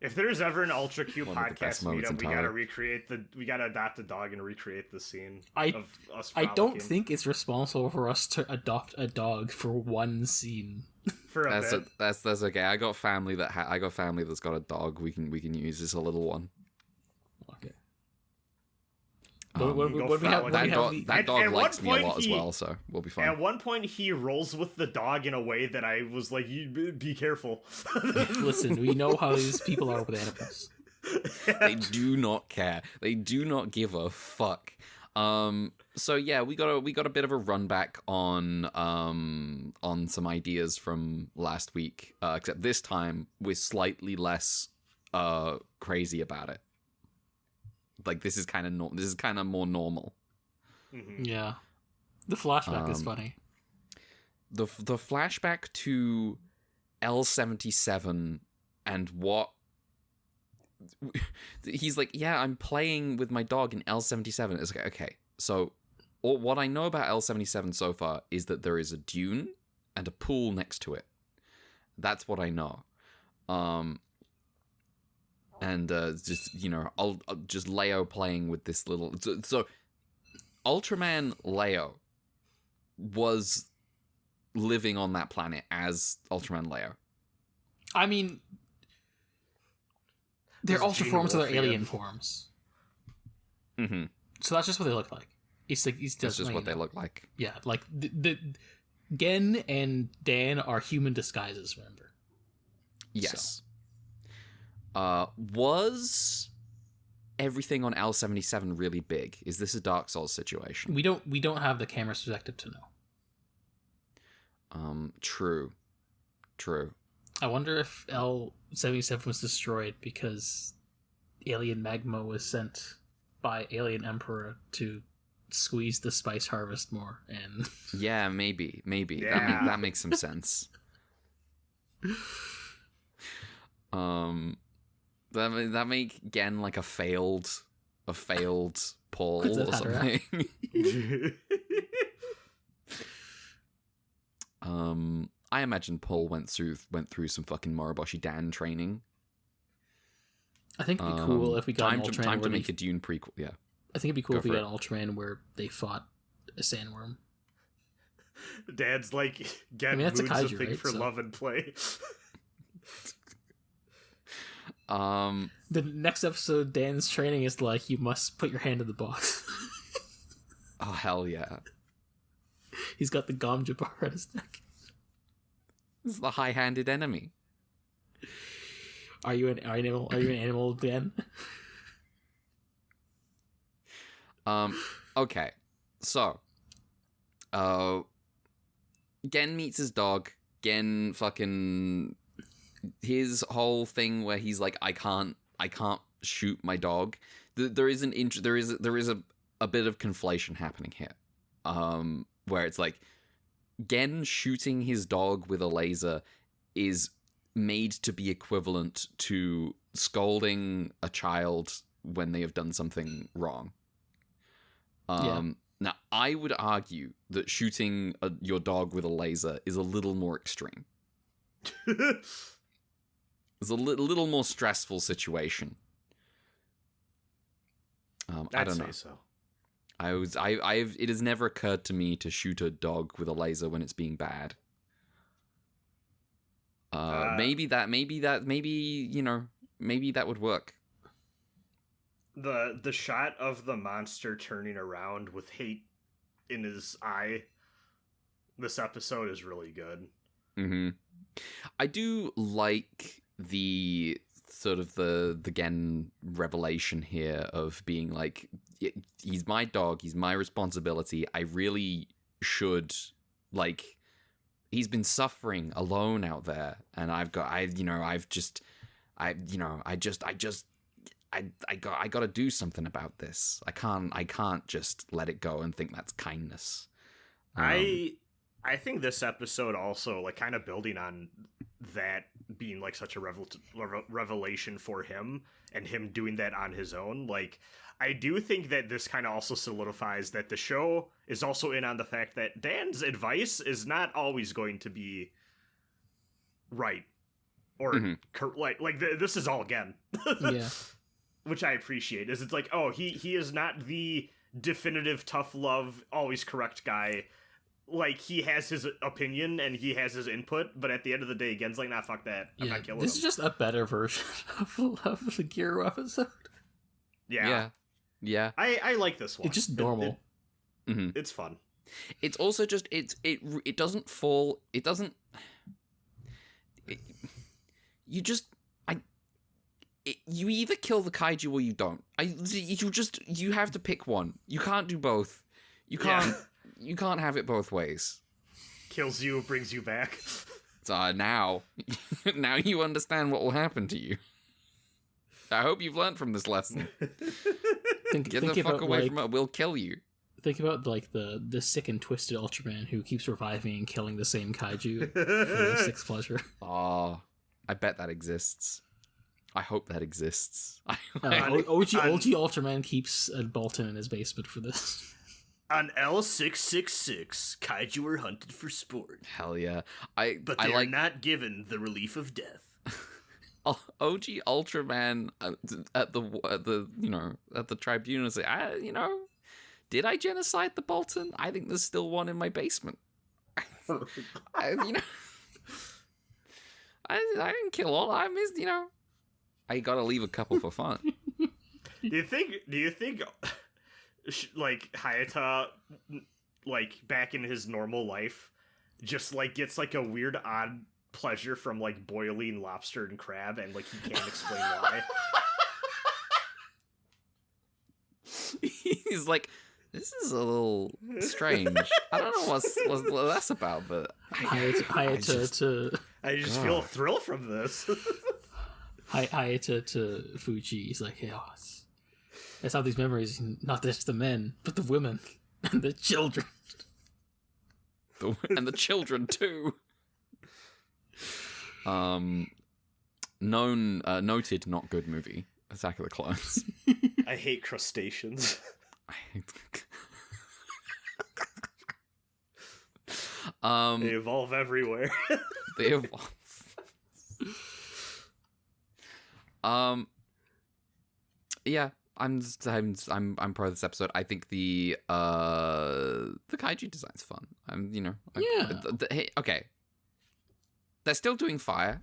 If there's ever an Ultra Q podcast meetup, we gotta adopt a dog and recreate the scene of us frolicking. I don't think it's responsible for us to adopt a dog for one scene. For a bit. That's okay. I got family that's got a dog. We can use this a little one. Okay. That dog likes me a lot as well, so we'll be fine. At one point, he rolls with the dog in a way that I was like, "You be careful." Listen, we know how these people are with animals. They do not care. They do not give a fuck. So yeah, we got a bit of a run back on some ideas from last week, except this time we're slightly less crazy about it. Like this is kind of more normal. Mm-hmm. Yeah, the flashback is funny. The flashback to L77 and what he's like, yeah, I'm playing with my dog in L77. It's like, okay, so what I know about L77 so far is that there is a dune and a pool next to it. That's what I know. And just, you know, I'll just Leo playing with this little... So Ultraman Leo was living on that planet as Ultraman Leo. I mean, they're ultra forms of their Wolfian. alien forms. Mm-hmm. So that's just what they look like. That's just what they look like. Yeah, like the Gen and Dan are human disguises, remember? Yes. Was everything on L77 really big? Is this a Dark Souls situation? We don't have the camera perspective to know. True. I wonder if L77 was destroyed because alien magma was sent by Alien Emperor to squeeze the spice harvest more, and Yeah, maybe. Yeah. That makes some sense. That make Gen like a failed Paul Could that or something. I imagine Paul went through some fucking Moroboshi Dan training. I think it'd be cool if we got an Ultraman time to where make a Dune prequel. Yeah, I think it'd be cool Go if we for got an Ultraman where they fought a sandworm. Dad's like, get that's a moods a kaiju, thing right? for So- love and play. The next episode, Dan's training is like, you must put your hand in the box. Oh hell yeah! He's got the Gom Jabbar on his neck. This is the high-handed enemy. Are you an animal? Are you an animal, Dan? Okay, so, Gen meets his dog. Gen fucking his whole thing where he's like, I can't shoot my dog. There is a bit of conflation happening here, where it's like Gen shooting his dog with a laser is made to be equivalent to scolding a child when they have done something wrong. Now, I would argue that shooting your dog with a laser is a little more extreme. It's a little more stressful situation. I don't know. I'd say so. It has never occurred to me to shoot a dog with a laser when it's being bad. Maybe that would work. The shot of the monster turning around with hate in his eye this episode is really good. Mm-hmm. I do like the sort of the Gen revelation here of being like, he's my dog, he's my responsibility. I really should, like, he's been suffering alone out there, and I got to do something about this. I can't just let it go and think that's kindness. I think this episode also, like, kind of building on that being like such a revelation for him and him doing that on his own. Like, I do think that this kind of also solidifies that the show is also in on the fact that Dan's advice is not always going to be right or this is all again. Yeah. Which I appreciate, is it's like, oh, he is not the definitive tough love always correct guy. Like, he has his opinion and he has his input, but at the end of the day, Gen's like, nah, fuck that. I'm not killing him. This is just a better version of the Giro episode. Yeah. I like this one. It's just normal. It's fun. It's also just it doesn't fall. you either kill the kaiju or you don't. You have to pick one. You can't do both. You can't have it both ways. Kills you, brings you back. Now you understand what will happen to you. I hope you've learned from this lesson. Get the fuck away from it. We'll kill you. Think about like the sick and twisted Ultraman who keeps reviving and killing the same kaiju for their sixth pleasure. Oh, I bet that exists. I hope that exists. OG Ultraman keeps a Bolton in his basement for this. On L666, kaiju are hunted for sport. Hell yeah! But they are not given the relief of death. OG Ultraman at the tribunal say, did I genocide the Bolton? I think there's still one in my basement. I didn't kill all. I missed. I gotta leave a couple for fun. Do you think, like Hayata, like back in his normal life, just like gets like a weird odd pleasure from like boiling lobster and crab, and like he can't explain why? He's like, this is a little strange. I don't know what that's about, but I just feel a thrill from this. Hayata to Fuji, he's like, hey, let's have these memories, not just the men, but the women and the children. And the children too. Noted not good movie, Attack of the Clones. I hate crustaceans. They evolve everywhere. They evolve. Yeah, I'm pro of this episode. I think the kaiju design's fun. Hey, okay. They're still doing fire.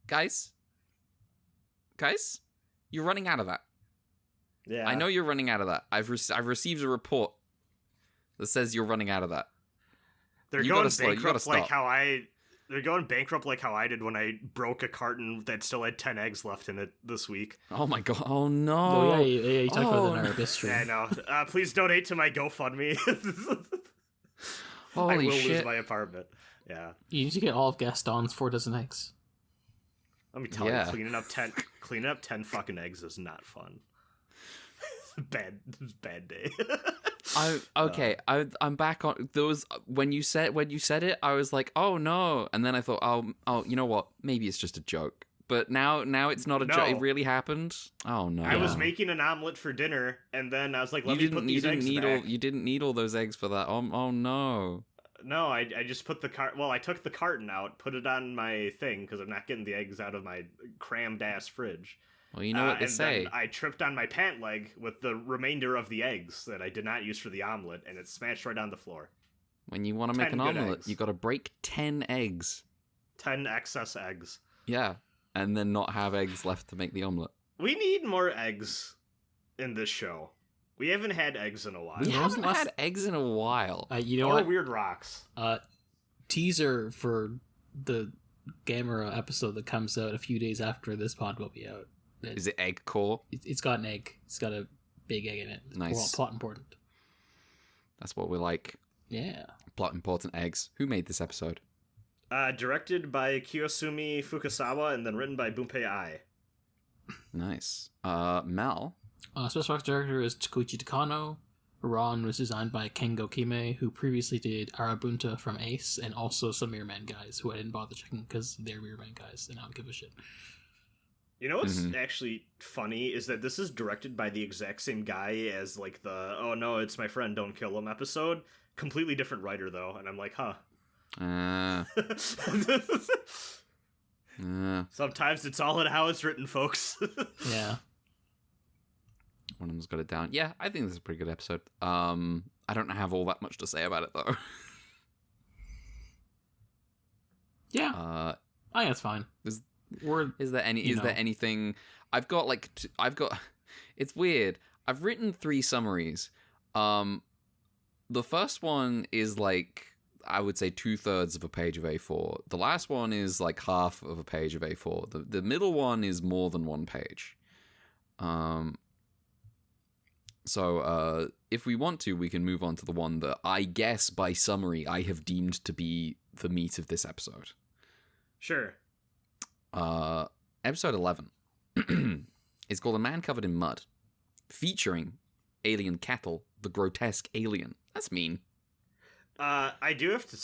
Guys, you're running out of that. Yeah, I know you're running out of that. I've received a report that says you're running out of that. They're going bankrupt like how I did when I broke a carton that still had 10 eggs left in it this week. Oh my god! Oh no! Oh yeah, you talked about that in our abyss stream. Yeah, I know. Please donate to my GoFundMe. Holy I will shit. lose my apartment. Yeah. You need to get all of Gaston's 4 dozen eggs. Let me tell you, cleaning up 10 fucking eggs is not fun. Bad day. I'm back on those. When you said it, I was like, oh no, and then I thought, oh, you know what? Maybe it's just a joke. But now it's not a joke. It really happened. Oh no! I was making an omelet for dinner, and then I was like, "Let me put these eggs back." You didn't need all those eggs for that. Oh no! No, I just put I took the carton out, put it on my thing because I'm not getting the eggs out of my crammed ass fridge. Well, you know what they say. Then I tripped on my pant leg with the remainder of the eggs that I did not use for the omelet, and it smashed right on the floor. When you want to make an omelet, you got to break 10 eggs. 10 excess eggs. Yeah. And then not have eggs left to make the omelet. We need more eggs in this show. We haven't had eggs in a while. We haven't had eggs in a while. You know what? Weird rocks. Teaser for the Gamera episode that comes out a few days after this pod will be out. Is it egg core? It's got an egg. It's got a big egg in it. Nice. Well, plot important. That's what we like. Yeah. Plot important eggs. Who made this episode? Directed by Kiyosumi Fukasawa and then written by Bunpei Ai. Nice. Mel? Special effects director is Takuchi Takano. Ron was designed by Kengo Kime, who previously did Arabunta from Ace, and also some Mirror Man guys, who I didn't bother checking because they're Mirror Man guys, and I don't give a shit. You know what's actually funny is that this is directed by the exact same guy as like the "Oh no, it's my friend, don't kill him" episode. Completely different writer though, and I'm like, huh. Sometimes it's all in how it's written, folks. Yeah. One of them's got it down. Yeah, I think this is a pretty good episode. I don't have all that much to say about it though. Yeah. I think that's fine. Is there anything? I've got it's weird. I've written 3 summaries. The first one is like I would say 2/3 of a page of A4. The last one is like half of a page of A4. The middle one is more than one page. So if we want to, we can move on to the one that I guess by summary I have deemed to be the meat of this episode. Sure. Episode 11 is called A Man Covered in Mud, featuring Alien Kettle, the grotesque alien. That's mean. I do have to...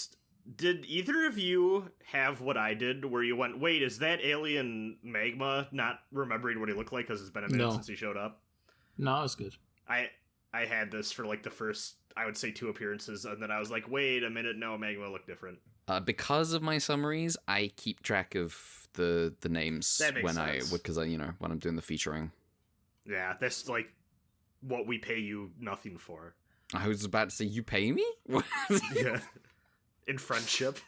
Did either of you have what I did, where you went, wait, is that alien Magma, not remembering what he looked like because it's been a minute since he showed up? No, it was good. I had this for like the first, I would say, 2 appearances, and then I was like, wait a minute, no, Magma looked different. Because of my summaries, I keep track of the names when I'm doing the featuring. Yeah, that's like what we pay you nothing for. I was about to say, you pay me? Yeah. In friendship.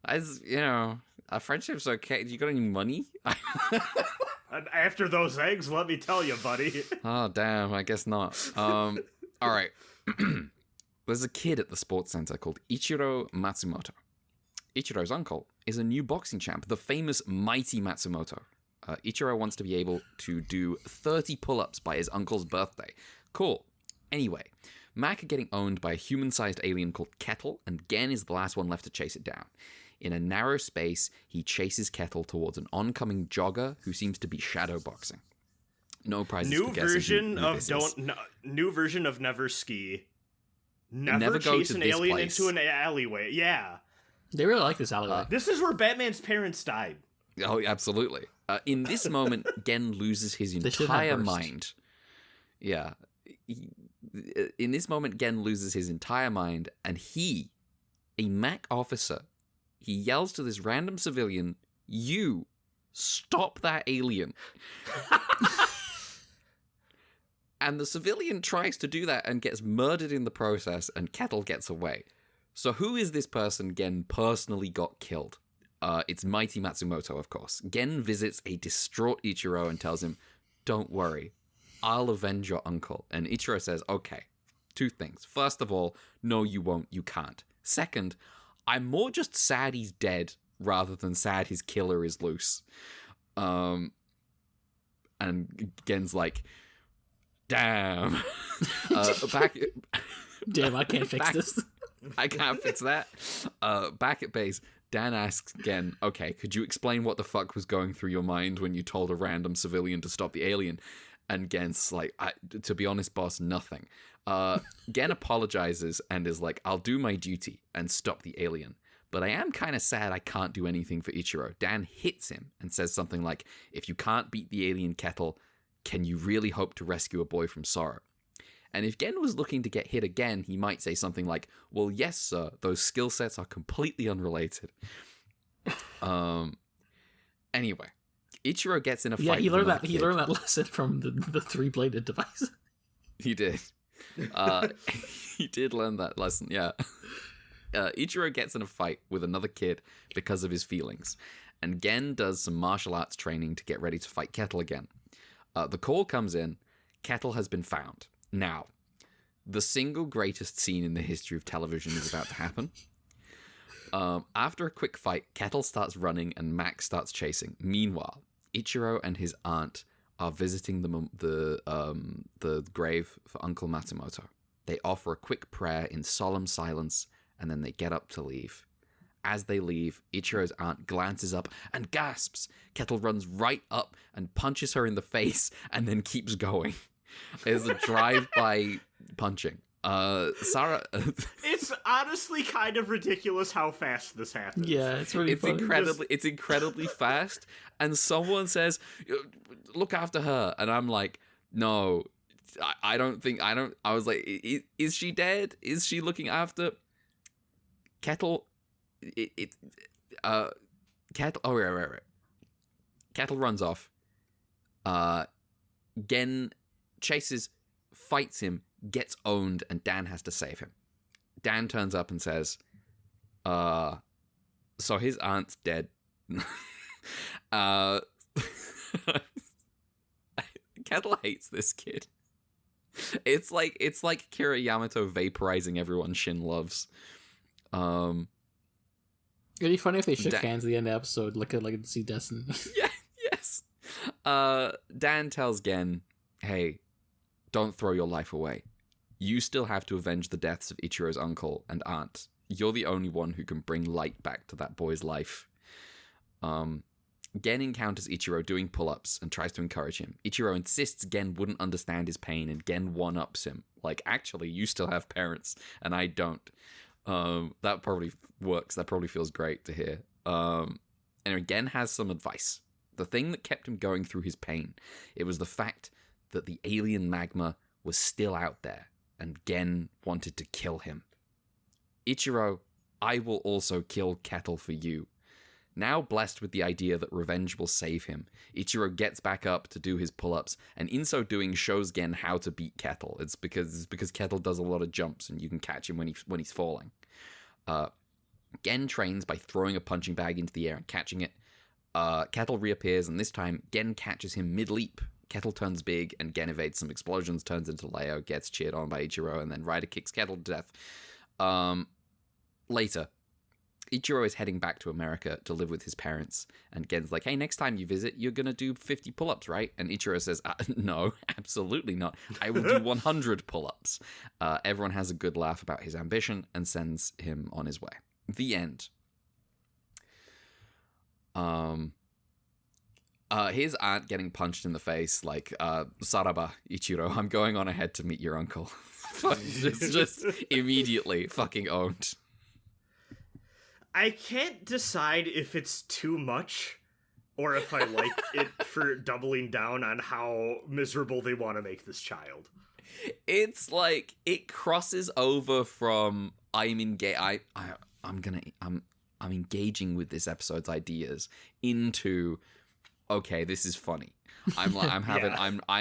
As, a friendship's okay. You got any money? After those eggs, let me tell you, buddy. Oh, damn, I guess not. All right. There's a kid at the sports center called Ichiro Matsumoto. Ichiro's uncle is a new boxing champ, the famous Mighty Matsumoto. Ichiro wants to be able to do 30 pull-ups by his uncle's birthday. Cool. Anyway, Mac are getting owned by a human-sized alien called Kettle, and Gen is the last one left to chase it down. In a narrow space, he chases Kettle towards an oncoming jogger who seems to be shadowboxing. No prizes New for guessing version who of this is. New version of Never Ski. Never go chase to an this alien place. into an alleyway. Yeah. They really like this alleyway. This is where Batman's parents died. Oh, absolutely. In this moment, Gen loses his entire mind. Yeah. In this moment, Gen loses his entire mind, and he, a Mac officer, he yells to this random civilian, "You, stop that alien." And the civilian tries to do that and gets murdered in the process, and Kettle gets away. So who is this person Gen personally got killed? It's Mighty Matsumoto, of course. Gen visits a distraught Ichiro and tells him, "Don't worry, I'll avenge your uncle." And Ichiro says, "Okay, 2 things. First of all, no, you won't. You can't. Second, I'm more just sad he's dead rather than sad his killer is loose." And Gen's like, "Damn." Damn, I can't fix this. I can't fix that. Back at base, Dan asks Gen, "Okay, could you explain what the fuck was going through your mind when you told a random civilian to stop the alien?" And Gen's like, "To be honest, boss, nothing." Gen apologizes and is like, "I'll do my duty and stop the alien. But I am kind of sad I can't do anything for Ichiro." Dan hits him and says something like, "If you can't beat the alien Kettle, can you really hope to rescue a boy from sorrow?" And if Gen was looking to get hit again, he might say something like, "Well, yes, sir, those skill sets are completely unrelated." Anyway, Ichiro gets in a fight. Yeah, he learned that lesson from the 3-bladed device. He did. He did learn that lesson, yeah. Ichiro gets in a fight with another kid because of his feelings, and Gen does some martial arts training to get ready to fight Kettle again. The call comes in. Kettle has been found. Now, the single greatest scene in the history of television is about to happen. After a quick fight, Kettle starts running and Max starts chasing. Meanwhile, Ichiro and his aunt are visiting the grave for Uncle Matsumoto. They offer a quick prayer in solemn silence, and then they get up to leave. As they leave, Ichiro's aunt glances up and gasps. Kettle runs right up and punches her in the face and then keeps going. There's a drive-by punching. Sarah... It's honestly kind of ridiculous how fast this happens. Yeah, it's really funny. It's incredibly fast, and someone says, "Look after her," and I'm like, no, I was like, is she dead? Is she looking after Kettle? Kettle. Oh, right. Kettle runs off. Gen chases, fights him, gets owned, and Dan has to save him. Dan turns up and says, "So his aunt's dead." Kettle hates this kid. It's like Kira Yamato vaporizing everyone Shin loves. It'd be funny if they shook hands at the end of the episode, like to see Destiny. Yeah, yes. Dan tells Gen, hey, don't throw your life away. You still have to avenge the deaths of Ichiro's uncle and aunt. You're the only one who can bring light back to that boy's life. Gen encounters Ichiro doing pull-ups and tries to encourage him. Ichiro insists Gen wouldn't understand his pain, and Gen one-ups him. Like, actually, you still have parents, and I don't. That probably works. That probably feels great to hear. And Gen has some advice. The thing that kept him going through his pain, it was the fact that the alien magma was still out there, and Gen wanted to kill him. Ichiro, I will also kill Kettle for you. Now blessed with the idea that revenge will save him, Ichiro gets back up to do his pull-ups, and in so doing shows Gen how to beat Kettle. It's because Kettle does a lot of jumps, and you can catch him when he's falling. Gen trains by throwing a punching bag into the air and catching it. Kettle reappears, and this time Gen catches him mid-leap. Kettle turns big, and Gen evades some explosions, turns into Leo, gets cheered on by Ichiro, and then Ryder kicks Kettle to death. Later, Ichiro is heading back to America to live with his parents, and Gen's like, hey, next time you visit, you're gonna do 50 pull-ups, right? And Ichiro says, no, absolutely not. I will do 100 pull-ups. Everyone has a good laugh about his ambition and sends him on his way. The end. His aunt getting punched in the face, like, Saraba, Ichiro, I'm going on ahead to meet your uncle. just immediately fucking owned. I can't decide if it's too much or if I like it for doubling down on how miserable they want to make this child. It's like it crosses over from I'm engaging with this episode's ideas into okay, this is funny. I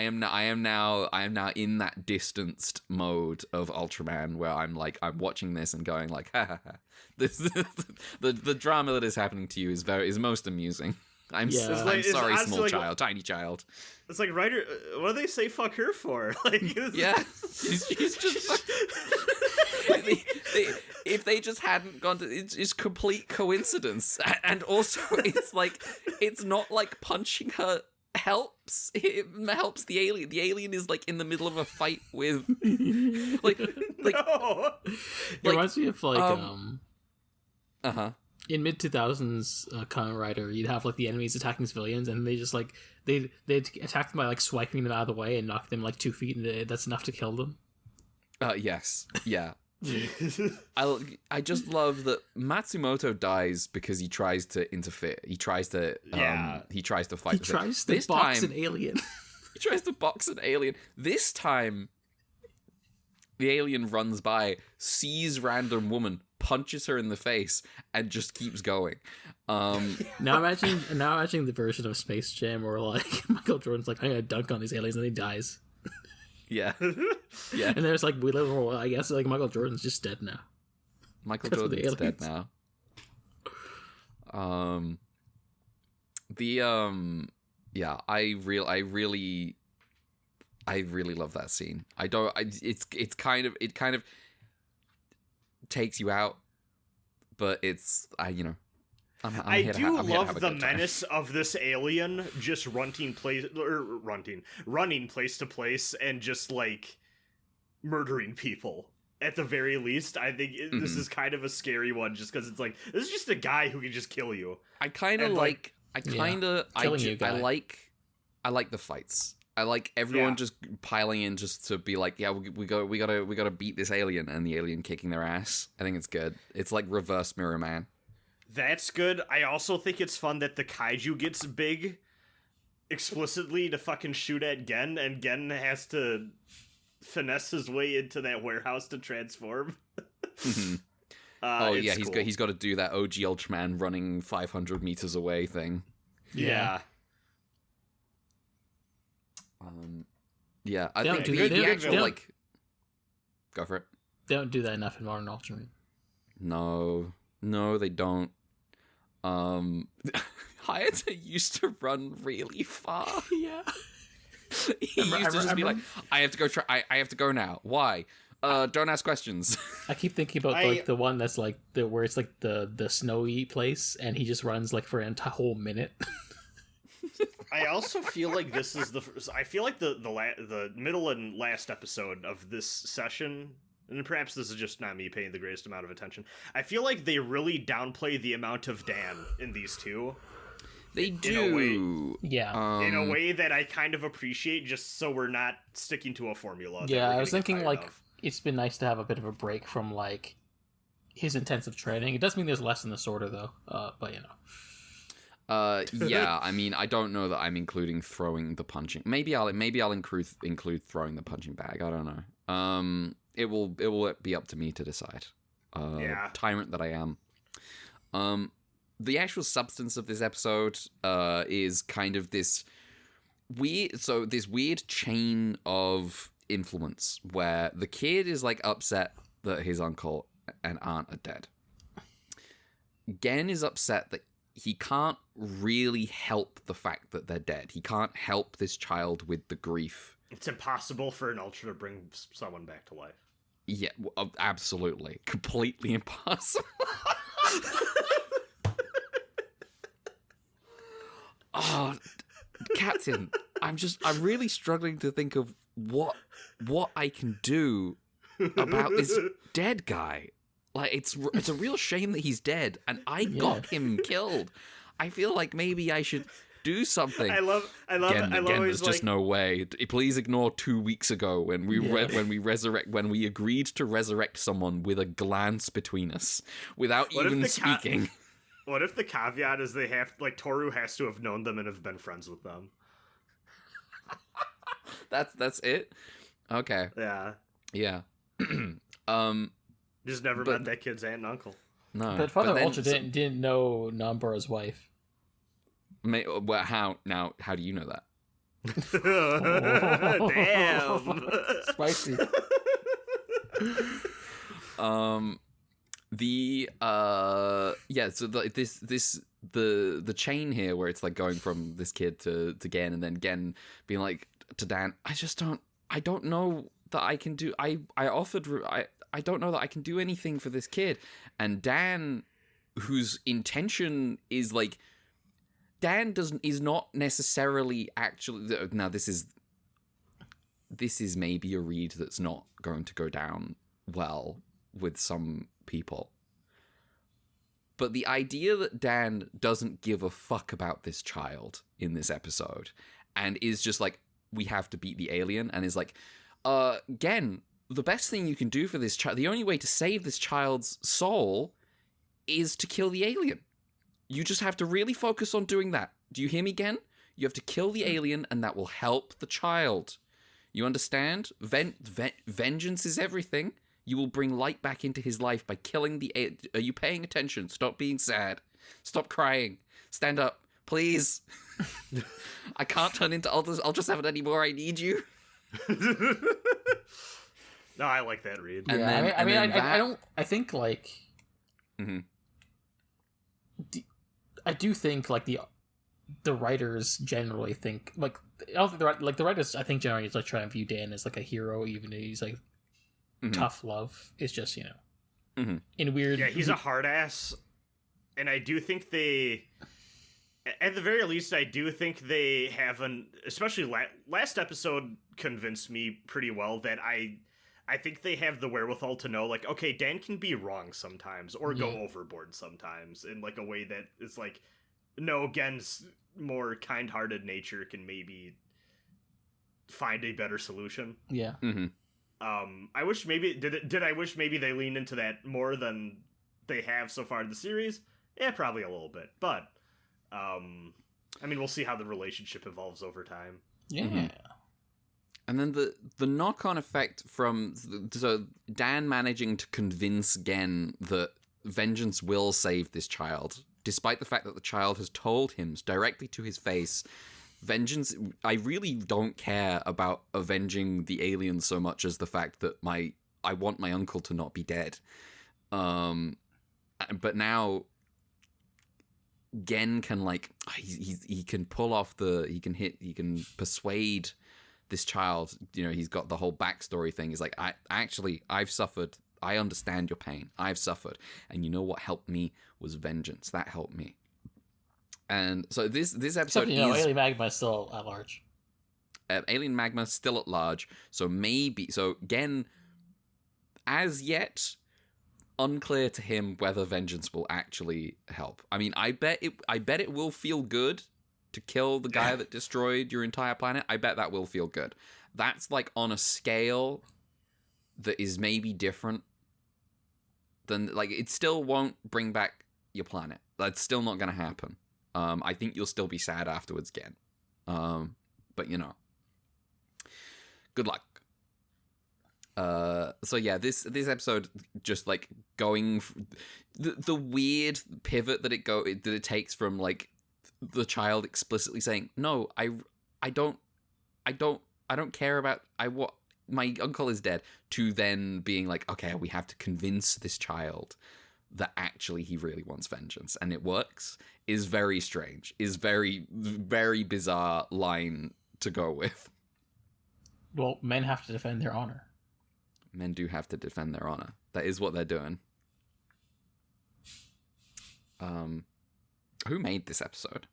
am now in that distanced mode of Ultraman where I'm watching this and going like, ha ha ha. The drama that is happening to you is most amusing. I'm sorry, small child, tiny child. It's like, Ryder, what do they say fuck her for? Like, yeah, she's just if they just hadn't gone to, it's complete coincidence. And also it's like, it's not like punching her helps. It helps the alien. The alien is like in the middle of a fight with like no. It reminds me of like in mid 2000s Kamen Rider, you'd have like the enemies attacking civilians, and they just like they'd attack them by like swiping them out of the way and knock them like 2 feet, and that's enough to kill them. Yes, yeah. I just love that Matsumoto dies because he tries to interfere. He tries to fight. He tries to box an alien. He tries to box an alien. This time, the alien runs by, sees random woman, punches her in the face, and just keeps going. Now imagine the version of Space Jam where like Michael Jordan's like, I'm gonna dunk on these aliens, and he dies. Yeah. Yeah. And there's like, we live in a world, I guess like Michael Jordan's just dead now. Michael Jordan's dead now. Yeah, I really love that scene. It kind of takes you out, but I do love the menace of this alien just running place to place and just like murdering people. At the very least, I think this is kind of a scary one, just because it's like, this is just a guy who can just kill you. I like the fights. I like everyone just piling in just to be like, yeah, we gotta beat this alien, and the alien kicking their ass. I think it's good. It's like reverse Mirror Man. That's good. I also think it's fun that the kaiju gets big explicitly to fucking shoot at Gen, and Gen has to finesse his way into that warehouse to transform. He's got to do that OG Ultraman running 500 meters away thing. Yeah. I think the actual like. Go for it. They don't do that enough in Modern Ultraman. No, they don't. Hayata used to run really far. Yeah. He used to just be like, I have to go now. Why? Don't ask questions. I keep thinking about like the one that's like where it's like the snowy place, and he just runs like for a whole minute. I also feel like this is I feel like the middle and last episode of this session, and perhaps this is just not me paying the greatest amount of attention, I feel like they really downplay the amount of Dan in these two. They do. In a way that I kind of appreciate, just so we're not sticking to a formula. Yeah, I was thinking like it's been nice to have a bit of a break from like his intensive training. It does mean there's less in the sorter though, but you know. Yeah, I mean, I don't know that I'm including throwing the punching. Maybe I'll include throwing the punching bag. I don't know. It will be up to me to decide. Tyrant that I am. The actual substance of this episode is kind of this weird chain of influence where the kid is like upset that his uncle and aunt are dead. Gen is upset that he can't really help the fact that they're dead. He can't help this child with the grief. It's impossible for an Ultra to bring someone back to life. Yeah, absolutely. Completely impossible. Oh, Captain, I'm really struggling to think of what I can do about this dead guy. Like, it's a real shame that he's dead, and I got him killed. I feel like maybe I should do something. I love. Again, there's just no way. Please ignore 2 weeks ago when we when we agreed to resurrect someone with a glance between us without even speaking. What if the caveat is Toru has to have known them and have been friends with them? That's it? Okay. Yeah. Just never met that kid's aunt and uncle. No. But Father Ultra didn't know Nambora's wife. Well, how do you know that? Damn. Spicy. The chain here where it's like going from this kid to Gen, and then Gen being like to Dan, I don't know that I can do. I don't know that I can do anything for this kid. And Dan, whose intention is like, Dan is not necessarily actually. Now this is maybe a read that's not going to go down well with some people. But the idea that Dan doesn't give a fuck about this child in this episode and is just like, we have to beat the alien, and is like, Gen, the best thing you can do for this child, the only way to save this child's soul is to kill the alien. You just have to really focus on doing that. Do you hear me, Gen? You have to kill the alien, and that will help the child. You understand? Vengeance is everything. You will bring light back into his life by killing the... Are you paying attention? Stop being sad. Stop crying. Stand up. Please. I can't turn into Ultra 7 anymore. I need you. No, I like that read. Yeah, I don't... I think, like... Mm-hmm. I do think, like, the writers generally think... Like, I don't think the writers, I think, generally like try and view Dan as, like, a hero, even though he's, like... Mm-hmm. Tough love is just, you know, mm-hmm. in weird. Yeah, he's a hard ass, and I do think they, at the very least, I do think they have especially last episode convinced me pretty well that I think they have the wherewithal to know, like, okay, Dan can be wrong sometimes or go overboard sometimes in like a way that it's like, no, Gen's more kind-hearted nature can maybe find a better solution. Yeah. Mm-hmm. I wish maybe I wish maybe they leaned into that more than they have so far in the series? Yeah, probably a little bit, but I mean, we'll see how the relationship evolves over time. Yeah. Mm-hmm. And then the knock-on effect from Dan managing to convince Gen that vengeance will save this child, despite the fact that the child has told him directly to his face, vengeance, I really don't care about avenging the alien so much as the fact that I want my uncle to not be dead. But now Gen can, like, he can pull off he can persuade this child, he's got the whole backstory thing. He's like, I've suffered. I understand your pain. I've suffered. And you know what helped me was vengeance. That helped me. And so this episode is... Alien Magma is still at large. Alien Magma still at large. So again, as yet, unclear to him whether vengeance will actually help. I mean, I bet it will feel good to kill the guy that destroyed your entire planet. I bet that will feel good. That's like on a scale that is maybe different than, like, it still won't bring back your planet. That's still not going to happen. I think you'll still be sad afterwards again. But good luck. So yeah, this episode just like going the weird pivot that it takes from like the child explicitly saying, "No, I don't care about what my uncle is dead," to then being like, "Okay, we have to convince this child that actually he really wants vengeance," and it works, is very strange, is very, very bizarre line to go with. Well, men have to defend their honor. Men do have to defend their honor. That is what they're doing. Who made this episode?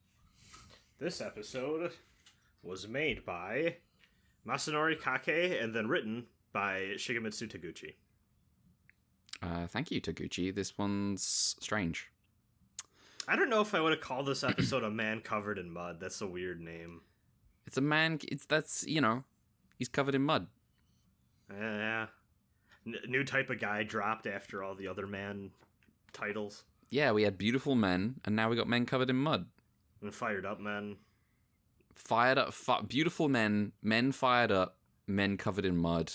This episode was made by Masanori Kake and then written by Shigemitsu Taguchi. Thank you, Taguchi. This one's strange. I don't know if I would have called this episode A Man Covered in Mud. That's a weird name. It's a man... he's covered in mud. Yeah. New type of guy dropped after all the other man titles. Yeah, we had beautiful men, and now we got men covered in mud. And fired up men. Fired up... beautiful men fired up, men covered in mud.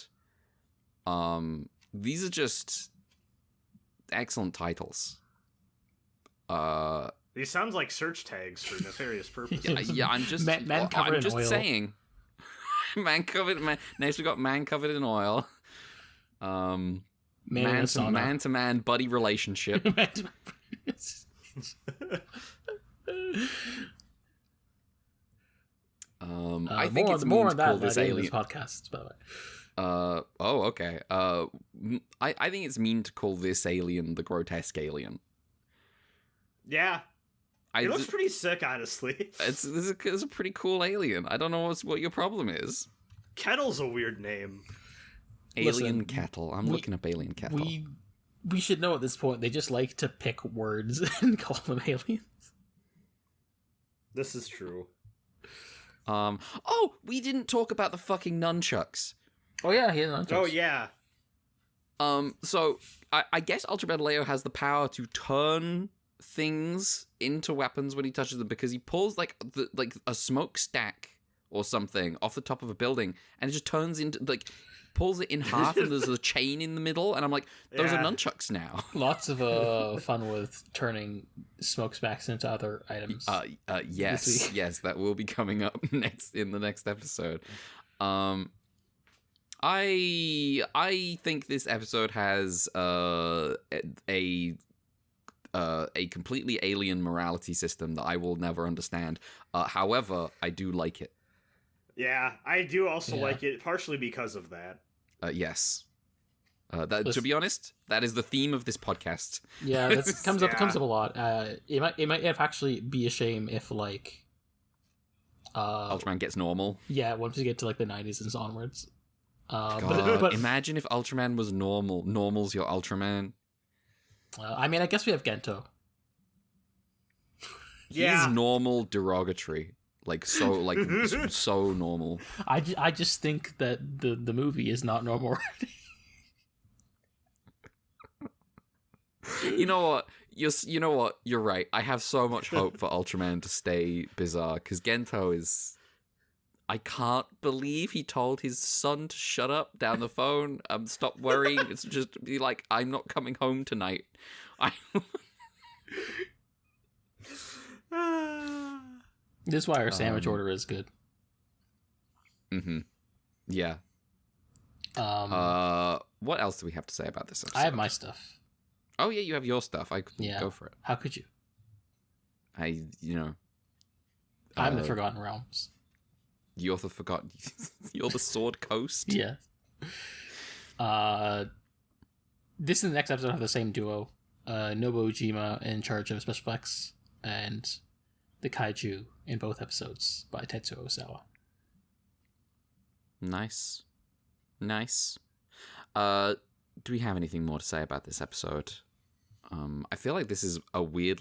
These are just excellent titles. These sounds like search tags for nefarious purposes. Yeah, I'm just... man covered in oil. Saying... Next we got man covered in oil. Man to man buddy relationship. I think it's more mean on to call that this in alien this podcast, by the way. Okay. I think it's mean to call this alien the grotesque alien. Yeah. It looks pretty sick, honestly. It's a pretty cool alien. I don't know what your problem is. Kettle's a weird name. Alien Kettle. I'm looking up Alien Kettle. We should know at this point, they just like to pick words and call them aliens. This is true. We didn't talk about the fucking nunchucks. Oh yeah, he has nunchucks. Oh yeah. So I guess Ultraman Leo has the power to turn things into weapons when he touches them, because he pulls like a smokestack or something off the top of a building, and it just turns into pulls it in half, and there's a chain in the middle, and I'm like, those are nunchucks now. Lots of fun with turning smokestacks into other items. Yes, that will be coming up in the next episode. I think this episode has a completely alien morality system that I will never understand. However, I do like it. Yeah, I do also like it, partially because of that. Yes. To be honest, that is the theme of this podcast. Yeah, that comes up a lot. It might actually be a shame if Ultraman gets normal. Yeah, once you get to the 90s and onwards. But imagine if Ultraman was normal. Normal's your Ultraman. I mean, I guess we have Gento. He's normal derogatory. So normal. I just think that the movie is not normal already. You know what? You're right. I have so much hope for Ultraman to stay bizarre, because Gento is... I can't believe he told his son to shut up down the phone. Stop worrying. It's just be like, I'm not coming home tonight. This is why our sandwich order is good. Mm-hmm. Yeah. What else do we have to say about this episode? I have my stuff. Oh yeah, you have your stuff. Go for it. How could you? I'm the Forgotten Realms. You're the forgotten. You're the Sword Coast. Yeah. This and the next episode have the same duo. Nobuo Ujima in charge of special effects, and the kaiju in both episodes by Tetsuo Osawa. Nice. Do we have anything more to say about this episode? I feel like this is we're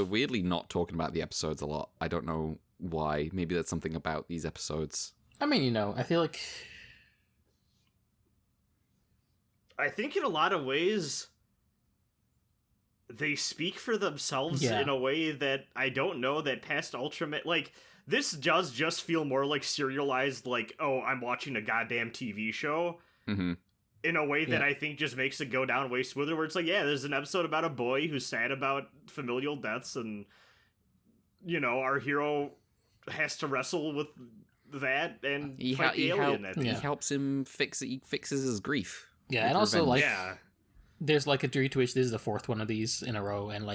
weirdly not talking about the episodes a lot. I don't know why. Maybe that's something about these episodes. I mean, I feel like... I think in a lot of ways, they speak for themselves in a way that I don't know that past Ultraman... Like, this does just feel more like serialized, like, oh, I'm watching a goddamn TV show. Mm-hmm. In a way that I think just makes it go down way smoother, where it's like, yeah, there's an episode about a boy who's sad about familial deaths, and, our hero has to wrestle with that and fight the alien. He helps him fix it. He fixes his grief. Yeah, and also, there's, a degree to which this is the fourth one of these in a row, and,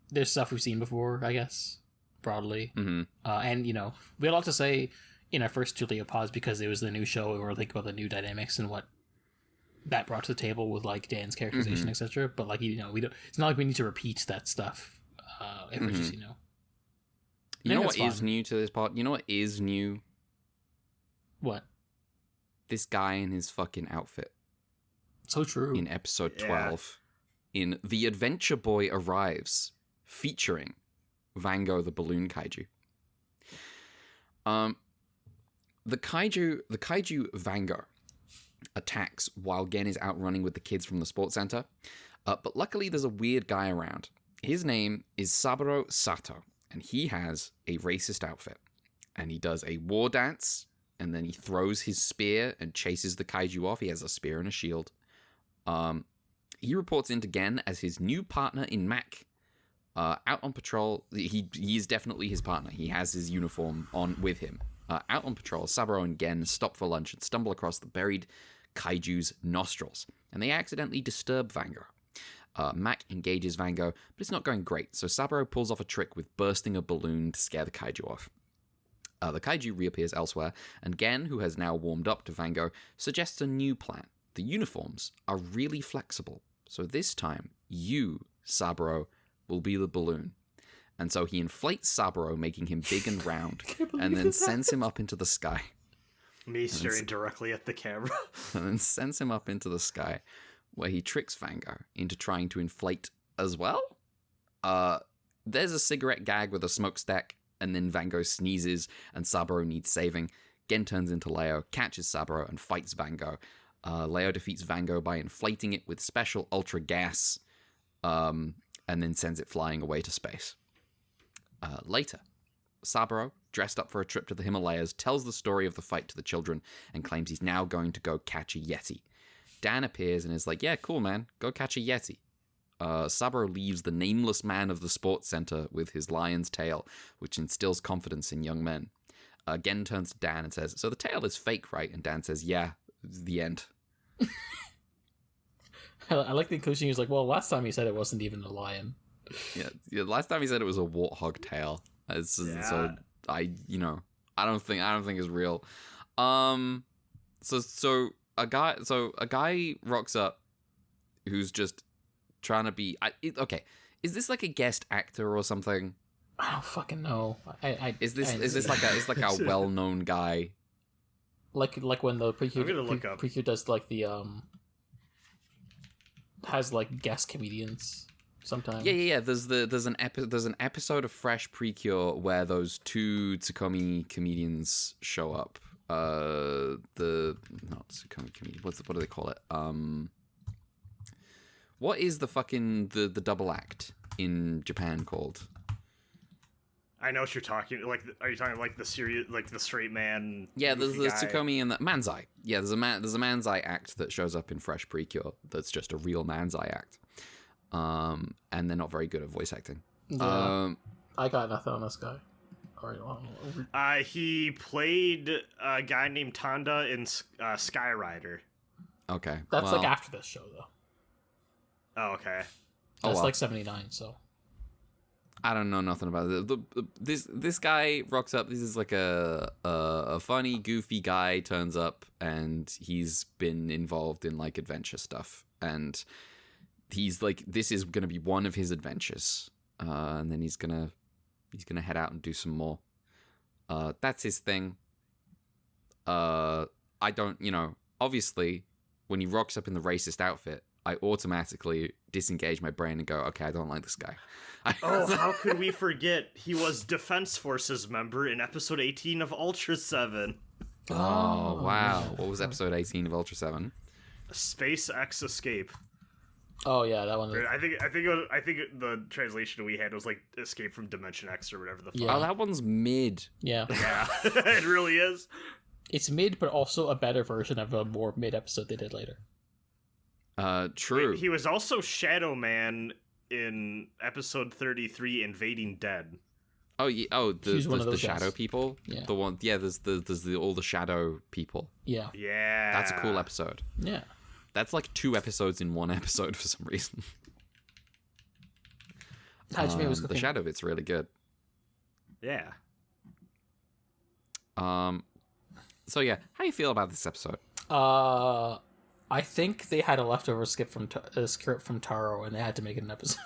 there's stuff we've seen before, I guess, broadly. Mm-hmm. And, we had a lot to say in our first two Leo pods because it was the new show. We were thinking about the new dynamics and what that brought to the table with Dan's characterization, etc. But we don't. It's not like we need to repeat that stuff. If we're just You know what is new to this pod? You know what is new? What? This guy in his fucking outfit. So true. In episode 12, in The Adventure Boy Arrives, featuring Vango the Balloon Kaiju. The kaiju Vango attacks while Gen is out running with the kids from the sports center. But luckily there's a weird guy around. His name is Saburo Sato, and he has a racist outfit. And he does a war dance, and then he throws his spear and chases the kaiju off. He has a spear and a shield. He reports into Gen as his new partner in Mac. Out on patrol, he is definitely his partner. He has his uniform on with him. Out on patrol, Saburo and Gen stop for lunch and stumble across the buried kaiju's nostrils, and they accidentally disturb Vango. Mac engages Vango, but it's not going great, so Saburo pulls off a trick with bursting a balloon to scare the kaiju off. The kaiju reappears elsewhere, and Gen, who has now warmed up to Vango, suggests a new plan. The uniforms are really flexible, so this time, you, Saburo, will be the balloon. And so he inflates Saburo, making him big and round, and then sends him up into the sky. Me staring directly at the camera. And then sends him up into the sky, where he tricks Vango into trying to inflate as well. There's a cigarette gag with a smokestack, and then Vango sneezes, and Saburo needs saving. Gen turns into Leo, catches Saburo, and fights Vango. Leo defeats Vango by inflating it with special ultra gas, and then sends it flying away to space. Later, Saburo, dressed up for a trip to the Himalayas, tells the story of the fight to the children and claims he's now going to go catch a Yeti. Dan appears and is like, yeah, cool, man, go catch a Yeti. Saburo leaves the nameless man of the sports center with his lion's tail, which instills confidence in young men. Gen turns to Dan and says, so the tail is fake, right? And Dan says, yeah, the end. I like the coaching. He's like, well, last time he said it wasn't even a lion. Yeah. Last time he said it was a warthog tail. So I don't think it's real. So a guy rocks up who's just trying to be. Okay, is this like a guest actor or something? I don't fucking know. Is this like a well-known guy? Like when the Precure does like the has like guest comedians sometimes. Yeah. There's an episode of Fresh Precure where those two Tsukomi comedians show up. Not Tsukomi comedian. What do they call it? What is the fucking the double act in Japan called? I know what you're talking. Like, are you talking like the serious, like the straight man? Yeah, there's Tsukomi and the Manzai. Yeah, there's a Manzai act that shows up in Fresh Precure. That's just a real Manzai act. And they're not very good at voice acting. Yeah, I got nothing on this guy. He played a guy named Tanda in Skyrider. Okay, that's like after this show though. Oh, okay. That's like 79. So I don't know nothing about it. This guy rocks up. This is like a funny, goofy guy turns up, and he's been involved in like adventure stuff, and he's like, this is gonna be one of his adventures, and then he's gonna head out and do some more. That's his thing. I don't, obviously, when he rocks up in the racist outfit, I automatically disengage my brain and go, okay, I don't like this guy. Oh, how could we forget? He was Defense Forces member in episode 18 of Ultra 7. Oh, wow. What was episode 18 of Ultra 7? SpaceX Escape. Oh yeah, that one. I think the translation we had was like Escape from Dimension X or whatever the fuck. Yeah. Oh, that one's mid. Yeah. Yeah, it really is. It's mid, but also a better version of a more mid episode they did later. True. He was also Shadow Man in episode 33, Invading Dead. Oh yeah. Oh, He's one of the those shadow guys. people. Yeah. The one. Yeah. There's all the shadow people. Yeah. Yeah. That's a cool episode. Yeah. That's like 2 episodes in one episode for some reason. Hajime was The cooking. shadow bit's really good. Yeah. So yeah, how do you feel about this episode? I think they had a leftover script from Taro, and they had to make it an episode.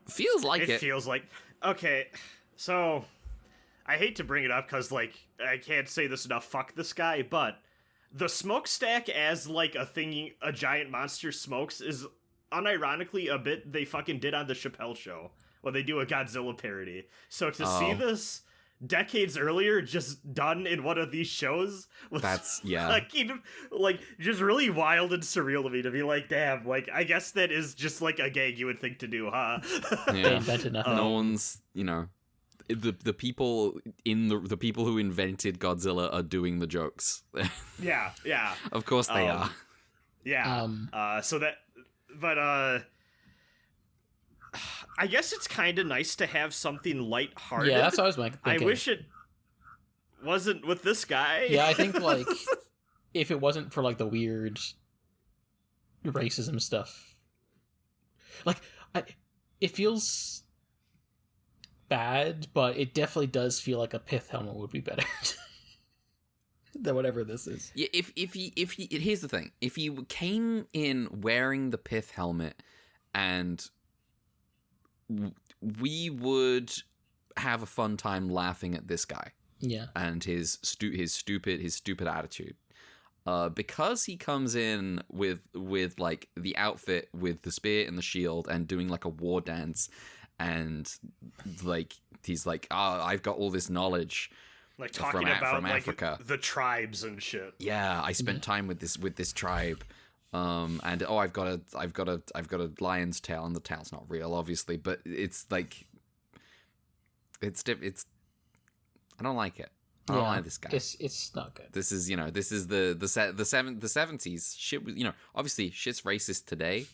Feels like It feels like... Okay, so... I hate to bring it up because, like, I can't say this enough, fuck this guy, but... The smokestack as, like, a giant monster smokes is unironically a bit they fucking did on the Chappelle Show when they do a Godzilla parody. So to see this decades earlier just done in one of these shows was like just really wild and surreal to me, to be like, damn, like, I guess that is just like a gag you would think to do, huh? They invented nothing. No one's, the people the people who invented Godzilla are doing the jokes. Yeah. Of course they are. Yeah. I guess it's kind of nice to have something lighthearted. Yeah, that's what I was thinking. I wish it wasn't with this guy. Yeah, I think, like, if it wasn't for, like, the weird racism stuff, like, it feels bad, but it definitely does feel like a pith helmet would be better than whatever this is. Yeah, if he here's the thing. If he came in wearing the pith helmet, and we would have a fun time laughing at this guy. Yeah. And his stupid attitude. Because he comes in with like the outfit with the spear and the shield and doing like a war dance, and like he's like, I've got all this knowledge, like talking from about like Africa. the tribes and shit. Yeah, I spent time with this tribe. And I've got a lion's tail, and the tail's not real, obviously, but it's like it's I don't like it. I don't like this guy. It's not good. This is the 70s. Shit was, obviously shit's racist today.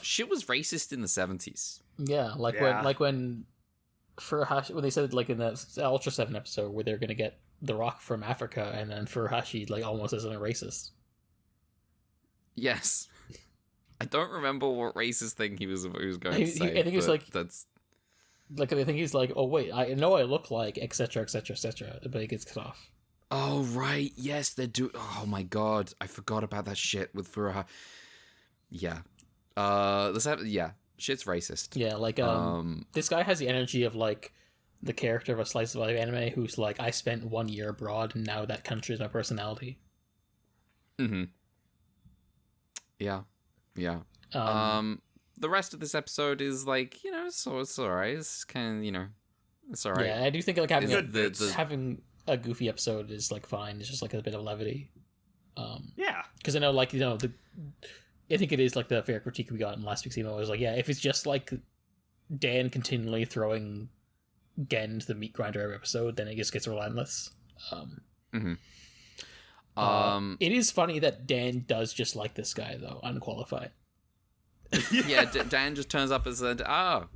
Shit was racist in the 70s. Yeah, when Furuhashi, when they said, like, in the Ultra 7 episode where they're gonna get the Rock from Africa, and then Furuhashi, like, almost isn't a racist. Yes. I don't remember what racist thing he was going to say. I think it's like, that's like, I think he's like, oh wait, I know I look like etc etc etc, but he gets cut off. Oh right, yes, they do. Oh my god, I forgot about that shit with Furuha. Yeah, shit's racist. Yeah, like this guy has the energy of like the character of a slice of life anime who's like, I spent 1 year abroad and now that country is my personality. Mm-hmm. Yeah. The rest of this episode is like, so it's alright. It's kind of, it's alright. Yeah, I do think like having having a goofy episode is like fine. It's just like a bit of levity. Yeah, because I know, like, I think it is like the fair critique we got in last week's email was like, yeah, if it's just like Dan continually throwing Gen to the meat grinder every episode, then it just gets relentless. It is funny that Dan does just like this guy though, unqualified. Yeah, Dan just turns up and said,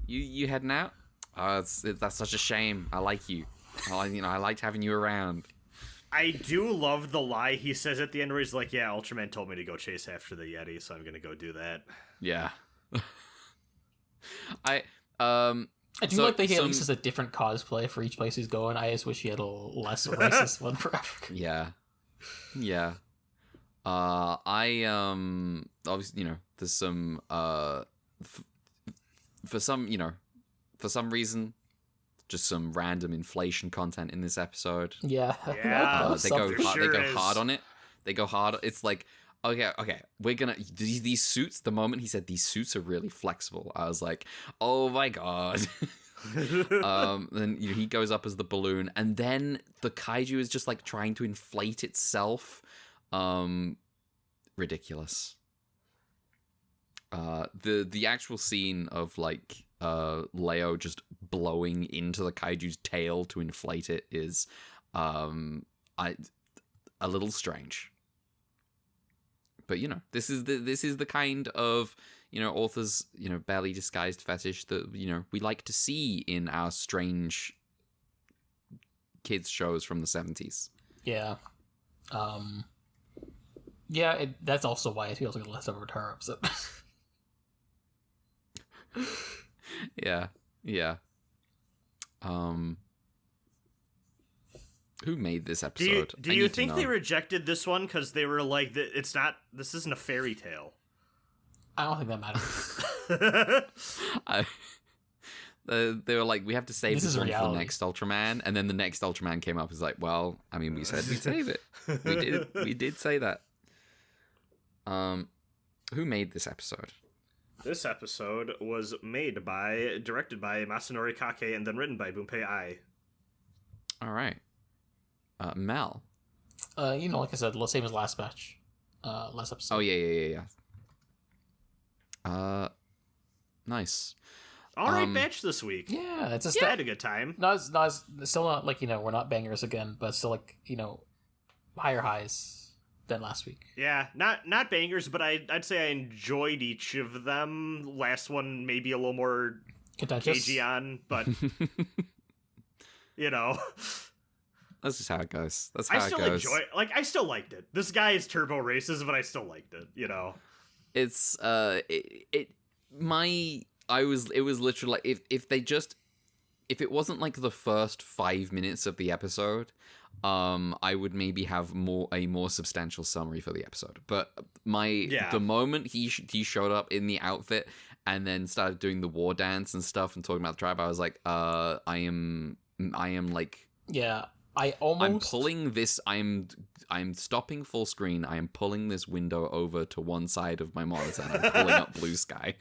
you heading out? That's such a shame. I like you. I liked having you around. I do love the lie he says at the end where he's like, yeah, Ultraman told me to go chase after the Yeti, so I'm gonna go do that. Yeah. I do like that he at least has a different cosplay for each place he's going. I just wish he had a less racist one for Africa. Yeah. I obviously, there's some for some reason, just some random inflation content in this episode. Yeah. They go hard on it. They go hard. It's like, okay, we're gonna these suits. The moment he said these suits are really flexible, I was like, oh my god. Then he goes up as the balloon, and then the kaiju is just like trying to inflate itself. Ridiculous. The actual scene of like Leo just blowing into the kaiju's tail to inflate it is a little strange. But this is the kind of author's barely disguised fetish that we like to see in our strange kids shows from the 70s. Yeah. Yeah, that's also why it feels like a leftover Tara episode. Yeah. Who made this episode? Do you think they rejected this one because they were like, this isn't a fairy tale? I don't think that matters. They were like, we have to save this one reality for the next Ultraman, and then the next Ultraman came up. Is like, well, I mean, we said we'd save it. We did say that. Who made this episode? This episode was directed by Masanori Kake, and then written by Bunpei Ai. All right. Mel. Like I said, same as last batch. Last episode. Oh, yeah. Nice. All right, batch this week. Yeah, it's I had a good time. Still not like, we're not bangers again, but still like, higher highs than last week. Yeah, not bangers, but I'd say I enjoyed each of them. Last one maybe a little more contentious, cagey on, but that's just how it goes. That's I how still it goes. enjoy. Like, I still liked it. This guy is turbo racist, but I still liked it. It's it was literally like if it wasn't like the first 5 minutes of the episode, I would maybe have a more substantial summary for the episode. But the moment he showed up in the outfit and then started doing the war dance and stuff and talking about the tribe, I was like, I am like, yeah, I'm pulling this. I'm stopping full screen. I am pulling this window over to one side of my monitor. And I'm pulling up Blue Sky.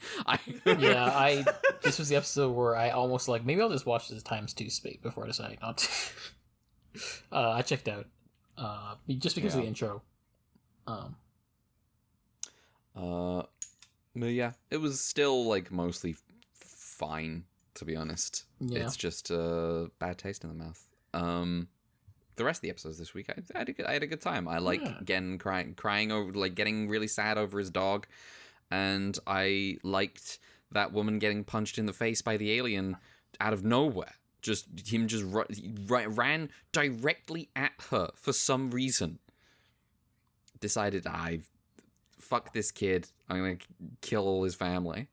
This was the episode where I almost like, maybe I'll just watch this times 2 speed before I decide not to. I checked out just because of the intro. But yeah, it was still like mostly fine, to be honest. Yeah. It's just a bad taste in the mouth. The rest of the episodes this week, I had a good time. I like again crying over, like getting really sad over his dog, and I liked that woman getting punched in the face by the alien out of nowhere. Him ran directly at her for some reason. Decided, fuck this kid. I'm gonna kill all his family.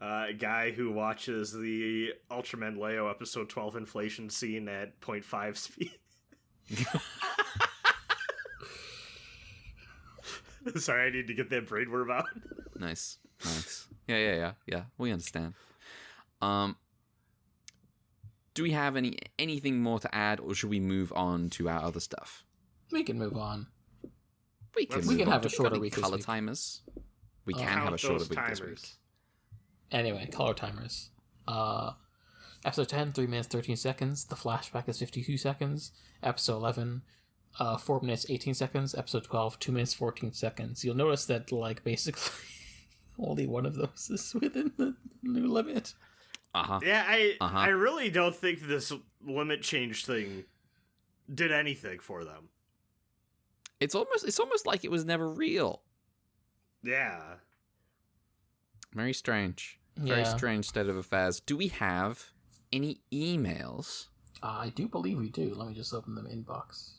A guy who watches the Ultraman Leo episode 12 inflation scene at 0.5 speed. Sorry, I need to get that brainworm out. Nice. Yeah. We understand. Do we have anything more to add, or should we move on to our other stuff? We can move on. We can have a shorter week. Color timers. We can have a shorter week this week. Anyway, color timers. Episode 10, 3 minutes 13 seconds. The flashback is 52 seconds. Episode 11, 4 minutes 18 seconds. Episode 12, 2 minutes 14 seconds. You'll notice that, like, basically only one of those is within the new limit. Yeah, I really don't think this limit change thing did anything for them. It's almost like it was never real. Yeah. Very strange. Very strange state of affairs. Do we have any emails? I do believe we do. Let me just open them inbox.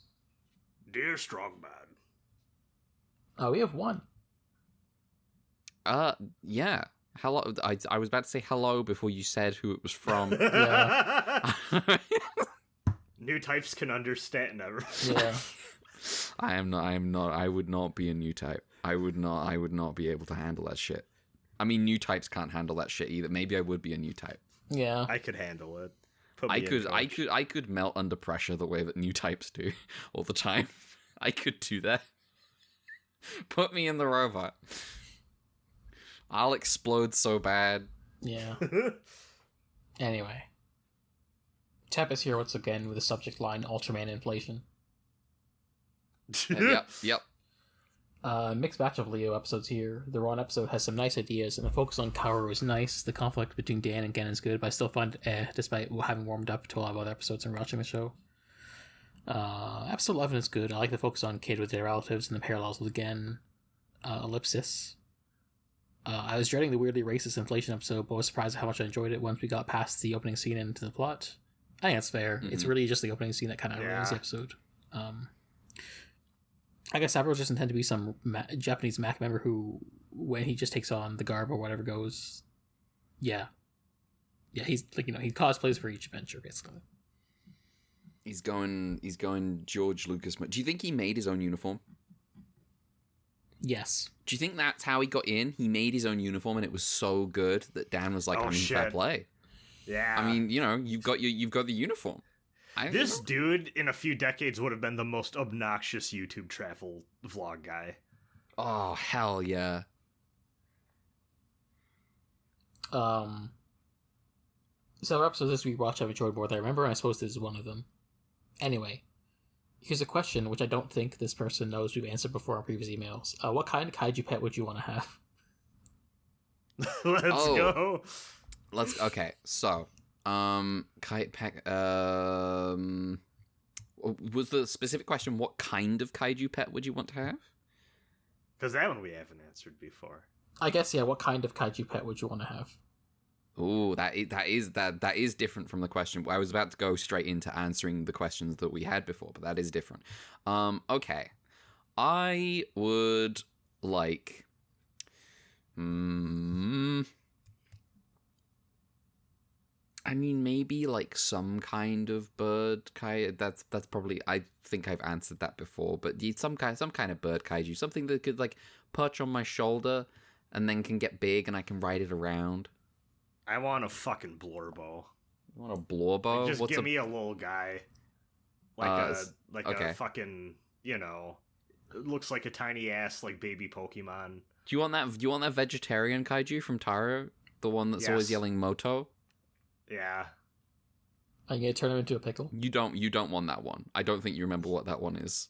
Dear Strongman. We have one. Yeah. Hello. I was about to say hello before you said who it was from. Yeah. New types can understand everything. Yeah. I am not. I would not be a new type. I would not be able to handle that shit. I mean, new types can't handle that shit either. Maybe I would be a new type. Yeah. I could handle it. I could melt under pressure the way that new types do all the time. I could do that. Put me in the robot. I'll explode so bad. Yeah. Anyway. Tap is here once again with the subject line Ultraman inflation. Yep. Mixed batch of Leo episodes here. The Ron episode has some nice ideas, and the focus on Kaoru is nice. The conflict between Dan and Gen is good, but I still find it despite having warmed up to a lot of other episodes and watching the show. Episode 11 is good. I like the focus on Kid with their relatives and the parallels with Gen. Ellipsis. I was dreading the weirdly racist inflation episode, but was surprised at how much I enjoyed it once we got past the opening scene and into the plot. I think that's fair. Mm-hmm. It's really just the opening scene that kind of ruins the episode. I guess Saburo's just intended to be some Japanese Mac member who, when he just takes on the garb or whatever, goes, yeah, he's like, he cosplays for each adventure, basically. He's going George Lucas. Do you think he made his own uniform? Yes. Do you think that's how he got in? He made his own uniform, and it was so good that Dan was like, fair play. Yeah. I mean, you've got the uniform. This dude in a few decades would have been the most obnoxious YouTube travel vlog guy. Oh, hell yeah. So episodes this week watch I've enjoyed more than I remember, and I suppose this is one of them. Anyway, here's a question which I don't think this person knows we've answered before on previous emails. What kind of kaiju pet would you want to have? Let's go. Okay, so kite pack. Was the specific question what kind of kaiju pet would you want to have? Because that one we haven't answered before. I guess what kind of kaiju pet would you want to have? Ooh, that is different from the question. I was about to go straight into answering the questions that we had before, but that is different. Okay, I would like. I mean, maybe like some kind of bird kaiju. That's probably. I think I've answered that before, but some kind of bird kaiju, something that could like perch on my shoulder and then can get big and I can ride it around. I want a fucking blorbo. You want a blorbo? Like, just give me a little guy, like a fucking it looks like a tiny ass like baby Pokemon. Do you want that vegetarian kaiju from Taro, the one that's always yelling Moto? Yeah. Are you gonna turn him into a pickle? You don't want that one. I don't think you remember what that one is.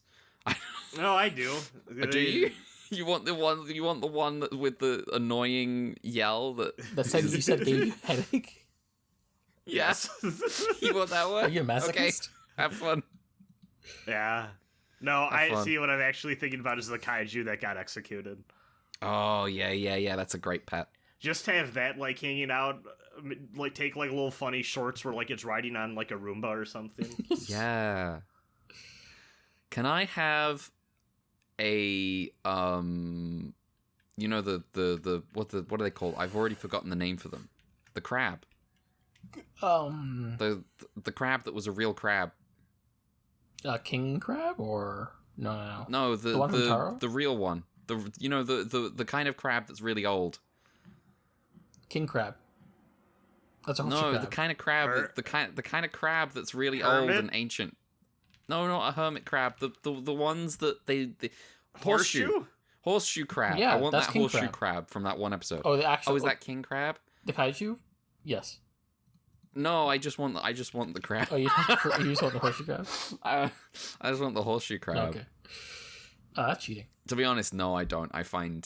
No, I do. Do you? You want the one that with the annoying yell that said you said gave you a headache? Yes. You want that one? Are you a masochist? Okay. Have fun. Yeah. No, see what I'm actually thinking about is the kaiju that got executed. Oh, yeah. That's a great pet. Just have that like hanging out, like take like little funny shorts where like it's riding on like a Roomba or something. Yeah. Can I have a the what are they called? I've already forgotten the name for them. The crab. The crab that was a real crab. King crab or no. No, the one from Taro? The real one. The kind of crab that's really old. King crab. That's a crab. The kind of crab the kind of crab that's really old and ancient. No, not a hermit crab. The ones that they horseshoe crab. Yeah, I want that's that king horseshoe crab from that one episode. Oh, the actual. Oh, is that king crab? The kaiju? Yes. No, I just want the crab. Oh, you just want the horseshoe crab? I just want the horseshoe crab. Okay. That's cheating. To be honest, no, I don't. I find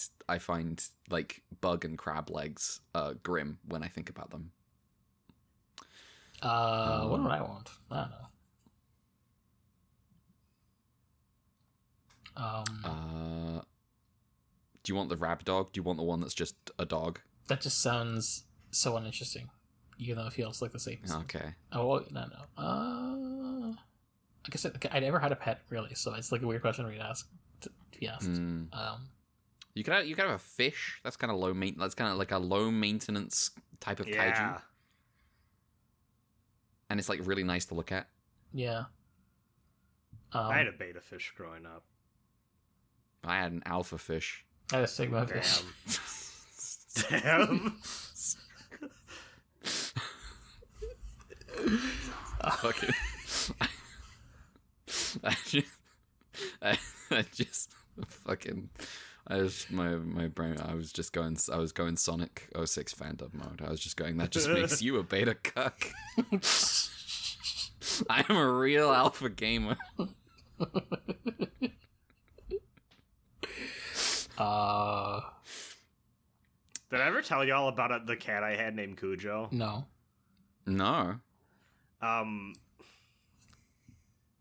like bug and crab legs grim when I think about them. What would I want? I don't know. Do you want the rab dog? Do you want the one that's just a dog? That just sounds so uninteresting, even though it feels like the same. Okay. Oh, well, no. Like I said, I never had a pet really, so it's like a weird question for me to ask. To be asked. You could have a fish. That's kind of low That's kind of like a low maintenance type of kaiju, and it's like really nice to look at. Yeah. I had a beta fish growing up. I had an alpha fish. I had a sigma fish. Damn. Fucking. I just fucking. My brain. I was going Sonic 06 fandom mode. I was just going. That just makes you a beta cuck. I am a real alpha gamer. Did I ever tell y'all about the cat I had named Cujo? No. No.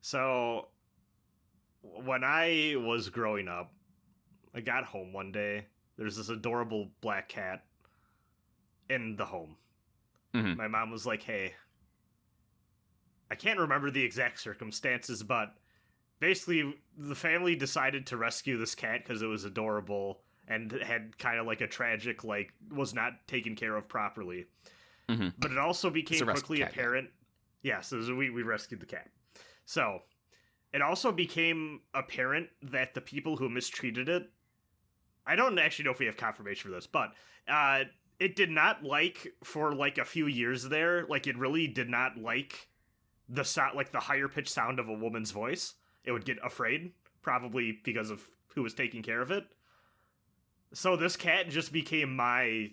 So when I was growing up, I got home one day. There's this adorable black cat in the home. Mm-hmm. My mom was like, hey, I can't remember the exact circumstances, but basically the family decided to rescue this cat because it was adorable and had kind of like a tragic, like, was not taken care of properly. Mm-hmm. But it also became quickly cat, apparent. Yeah, so we rescued the cat. So it also became apparent that the people who mistreated it, I don't actually know if we have confirmation for this, but it did not like, for like a few years there, like it really did not like the sound, like the higher pitched sound of a woman's voice. It would get afraid, probably because of who was taking care of it. So this cat just became my,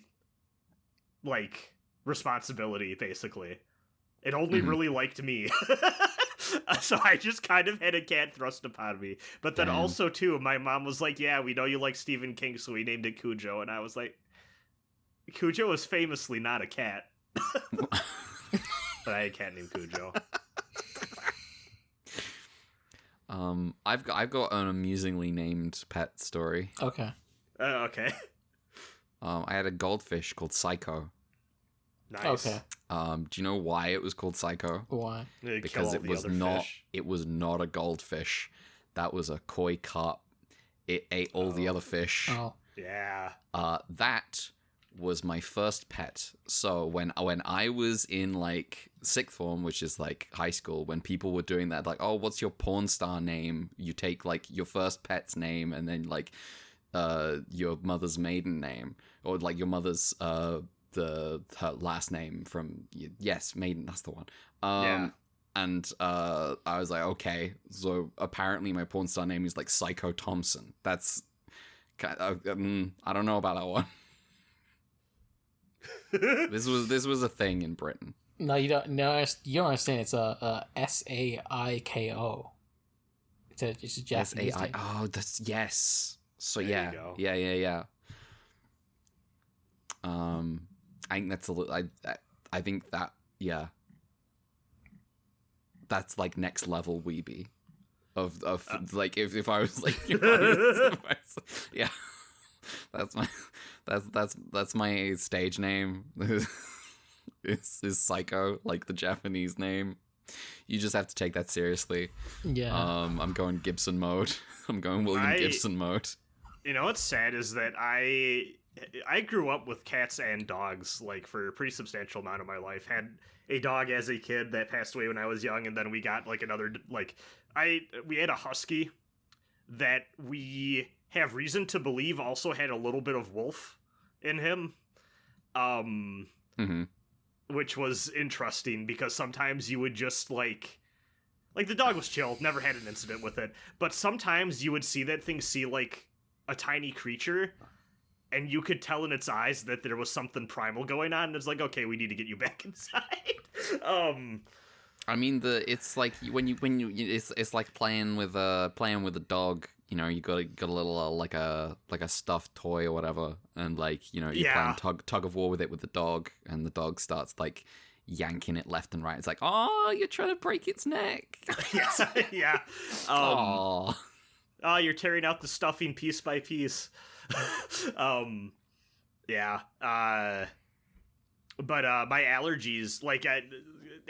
like, responsibility, basically. It only really liked me. So I just kind of had a cat thrust upon me. But then also, too, my mom was like, yeah, we know you like Stephen King, so we named it Cujo. And I was like, Cujo is famously not a cat. But I had a cat named Cujo. I've got an amusingly named pet story. Okay. Okay. I had a goldfish called Psycho. Nice. Okay. Do you know why it was called Psycho? Why? Because it was not a goldfish. That was a koi carp. It ate all the other fish. Oh. Yeah. That was my first pet. So when I was in like sixth form, which is like high school, when people were doing that, like, oh, what's your porn star name? You take like your first pet's name and then like your mother's maiden name, or like your mother's her last name from maiden, that's the one. Yeah. And I was like, okay, so apparently my porn star name is like Psycho Thompson. That's I don't know about that one. This was a thing in Britain. No, you don't. No, you don't understand. It's a Saiko. It's a Japanese name. Oh, that's yes. So There yeah, you go. yeah. I think that's a little. I think that that's like next level weeby of like if I was like yeah, that's my stage name. is Psycho, like the Japanese name. You just have to take that seriously. Yeah. I'm going Gibson mode. I'm going William Gibson mode. You know what's sad is that I grew up with cats and dogs, like, for a pretty substantial amount of my life. Had a dog as a kid that passed away when I was young, and then we got like another, like, we had a husky that we have reason to believe also had a little bit of wolf in him. Which was interesting because sometimes you would just like the dog was chill, never had an incident with it, but sometimes you would see that thing see like a tiny creature and you could tell in its eyes that there was something primal going on, and it's like, okay, we need to get you back inside. I mean, it's like when you it's like playing with a dog. You know, you got a little like a stuffed toy or whatever, and like, you know, you're playing tug of war with it with the dog, and the dog starts like yanking it left and right. It's like, oh, you're trying to break its neck. Yes, yeah. Oh, you're tearing out the stuffing piece by piece. Yeah. But my allergies, like,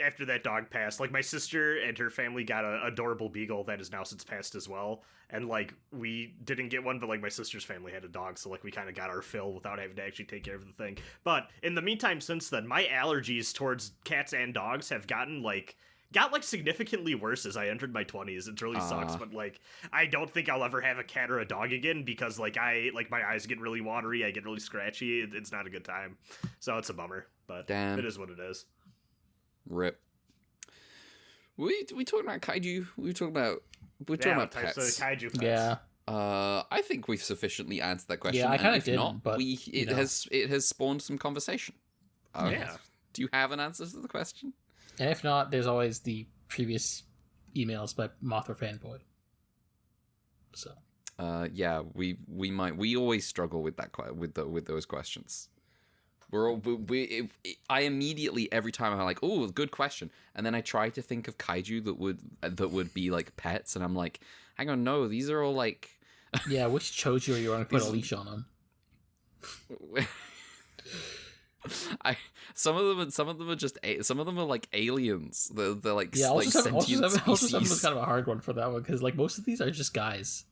after that dog passed, like my sister and her family got a adorable beagle that is now since passed as well. And like we didn't get one, but like my sister's family had a dog, so like we kind of got our fill without having to actually take care of the thing. But in the meantime, since then, my allergies towards cats and dogs have got significantly worse as I entered my 20s. It really sucks, but like I don't think I'll ever have a cat or a dog again because like my eyes get really watery, I get really scratchy. It's not a good time, so it's a bummer. But Damn. It is what it is. Rip. We talking about kaiju? We're talking about types pets. of kaiju pets. Yeah. I think we've sufficiently answered that question. Yeah, I kind of did, didn't, but it has spawned some conversation. Yeah. Do you have an answer to the question? And if not, there's always the previous emails by Mothra Fanboy. So. Yeah, we always struggle with that with those questions. I immediately every time I'm like, oh, good question, and then I try to think of kaiju that would be like pets, and I'm like, hang on, no, these are all like. Yeah, which choju are you going to put a leash on them? Some of them are just some of them are like aliens. They're like Ultra sentient species. Ultra 7 was kind of a hard one for that one because like most of these are just guys.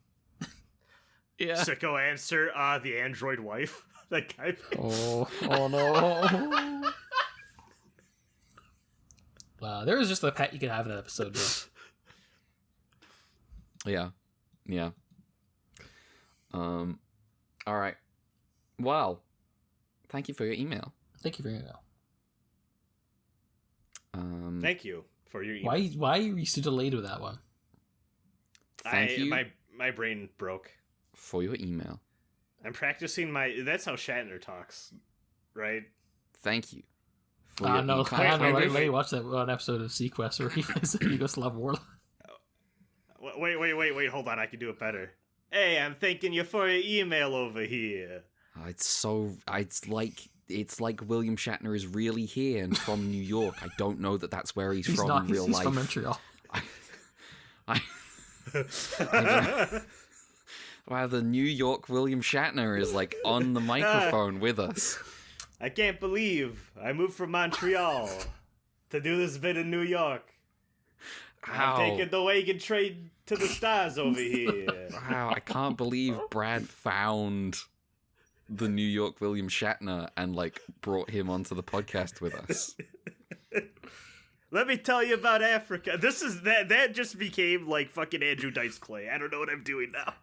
Yeah. Sicko answer, the android wife. That guy. Oh no. Wow, there was just a pet you could have in that episode. Yeah. All right. Well, thank you for your email. Thank you for your email. Thank you for your email. Why are you so delayed with that one? Thank you. My brain broke. For your email. I'm practicing that's how Shatner talks, right? Thank you. Let me watch that one episode of SeaQuest where he plays Yugoslav warlord. Wait, hold on, I can do it better. Hey, I'm thanking you for your email over here. It's like William Shatner is really here and from New York. I don't know that's where he's from in real life. He's from Montreal. Wow, the New York William Shatner is like on the microphone with us. I can't believe I moved from Montreal to do this bit in New York. Wow. I'm taking the wagon train to the stars over here. Wow, I can't believe Brad found the New York William Shatner and like brought him onto the podcast with us. Let me tell you about Africa. That just became like fucking Andrew Dice Clay. I don't know what I'm doing now.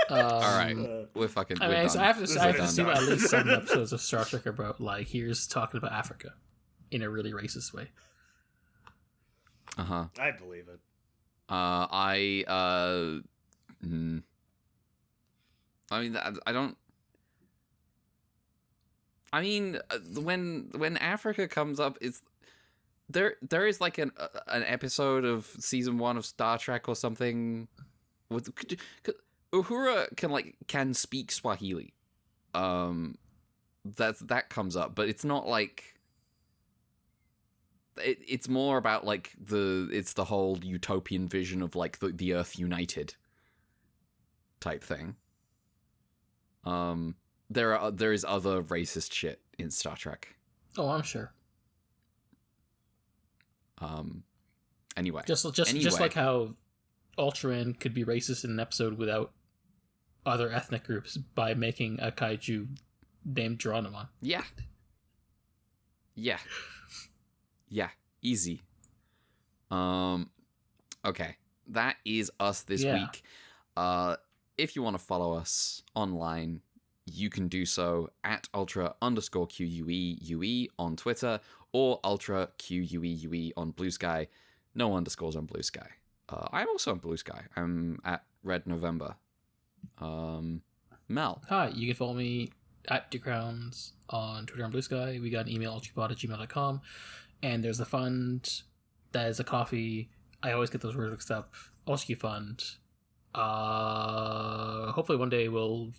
All right, we're fucking. I mean, so I have to see at least some episodes of Star Trek about like here's talking about Africa in a really racist way. I believe it. I mean, I don't. I mean, when Africa comes up, it's there is like an episode of season 1 of Star Trek or something with Uhura can speak Swahili. That comes up, but it's not like it's more about like it's the whole utopian vision of like the Earth united type thing. There is other racist shit in Star Trek. Oh, I'm sure. Anyway, just like how Ultraman could be racist in an episode without other ethnic groups by making a kaiju named Geronimon. Yeah, easy. Okay, that is us this week. If you want to follow us online, you can do so at ultra_QUEUE on Twitter or ultra_QUEUE on Blue Sky. No underscores on Blue Sky. I'm also on Blue Sky. I'm at Red November. Mel. Hi, you can follow me at DuCrowns on Twitter and Blue Sky. We got an email, ultrapod@gmail.com. And there's a fund that is a coffee. I always get those words mixed up. Ultra Fund. Hopefully one day we'll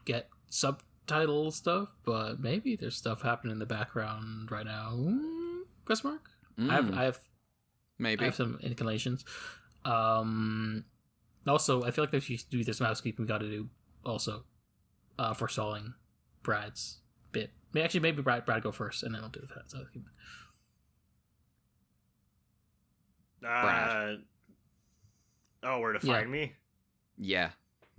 get subtitle stuff, but maybe there's stuff happening in the background right now. Question mark? I have some inclinations. Also, I feel like there's some housekeeping we got to do also forestalling Brad's bit. Maybe Brad go first, and then I'll do the housekeeping. Brad. Where to find me? Yeah.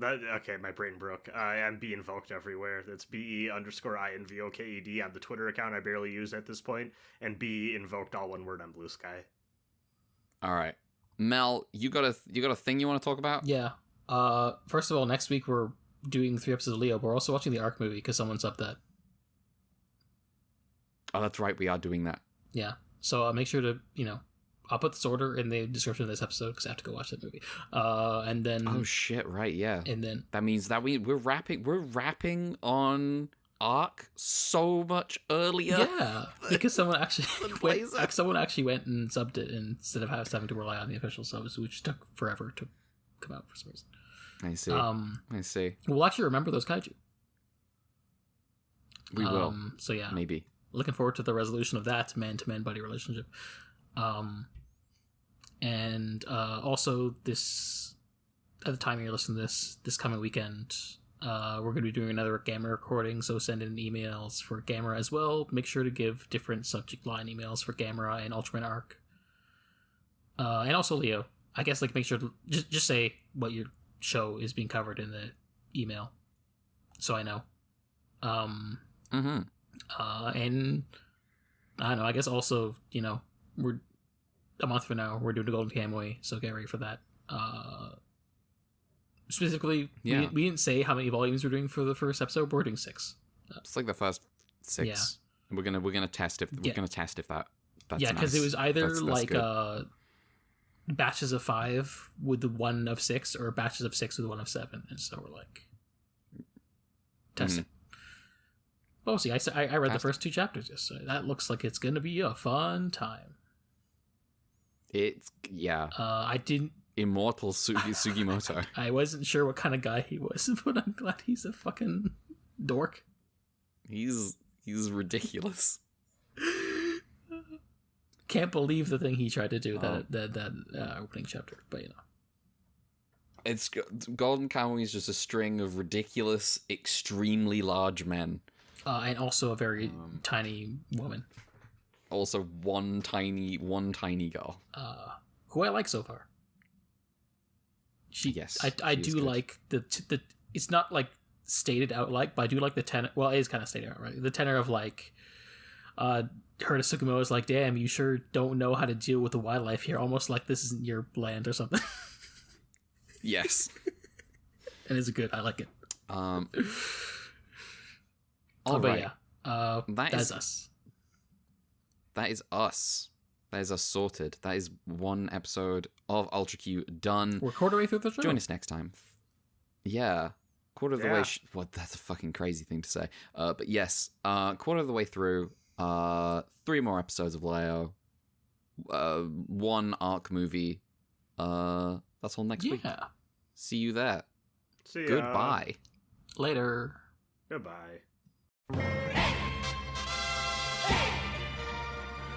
Okay, my brain broke. I'm be invoked everywhere. That's BE_INVOKED on the Twitter account I barely use at this point, and be invoked all one word on Blue Sky. All right, Mel, you got a thing you want to talk about? Yeah. First of all, next week we're doing 3 episodes of Leo, but we're also watching the Arc movie because someone subbed that. Oh, that's right, we are doing that. Yeah. So make sure to I'll put this order in the description of this episode because I have to go watch that movie. And then oh shit, right, yeah. And then that means that we're wrapping on Arc so much earlier. Yeah, because someone actually went and subbed it instead of having to rely on the official subs, which took forever to come out for some reason. I see. We'll actually remember those kaiju. We will. So yeah, maybe. Looking forward to the resolution of that man-to-man buddy relationship. And also this, at the time you're listening to this coming weekend, we're going to be doing another Gamera recording, so send in emails for Gamera as well. Make sure to give different subject line emails for Gamera and Ultraman Arc. And also Leo. I guess make sure to just say what your show is being covered in the email, so I know. And I don't know, I guess also, we're a month from now, we're doing the Golden Kamuy, so get ready for that. Specifically, we didn't say how many volumes we're doing for the first episode, but we're doing 6. It's the first 6. Yeah. We're gonna test if that's yeah, because nice. It was either that's batches of 5 with the 1 of 6, or batches of 6 with 1 of 7, and so we're testing. But we'll see. I read the first 2 chapters yesterday. That looks like it's gonna be a fun time. I didn't. Immortal Sugimoto. I wasn't sure what kind of guy he was, but I'm glad he's a fucking dork. He's ridiculous. Can't believe the thing he tried to do that opening chapter, but it's Golden Kamuy is just a string of ridiculous, extremely large men, and also a very tiny woman. Also, one tiny girl. Who I like so far. I do like the. It's not stated out but I do like the tenor. Well, it is kind of stated out, right? The tenor of Herta Sugimo is damn, you sure don't know how to deal with the wildlife here. Almost like this isn't your land or something. Yes. And it's good. I like it. All but right. Yeah. That's us. That is us. That is us sorted. That is 1 episode of Ultra Q done. We're quarter way through the show. Join us next time. Yeah. Quarter of the way. That's a fucking crazy thing to say. But yes, quarter of the way through. 3 more episodes of Leo. 1 Arc movie. That's all next week. Yeah. See you there. See ya. Goodbye. Later. Goodbye.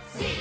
See.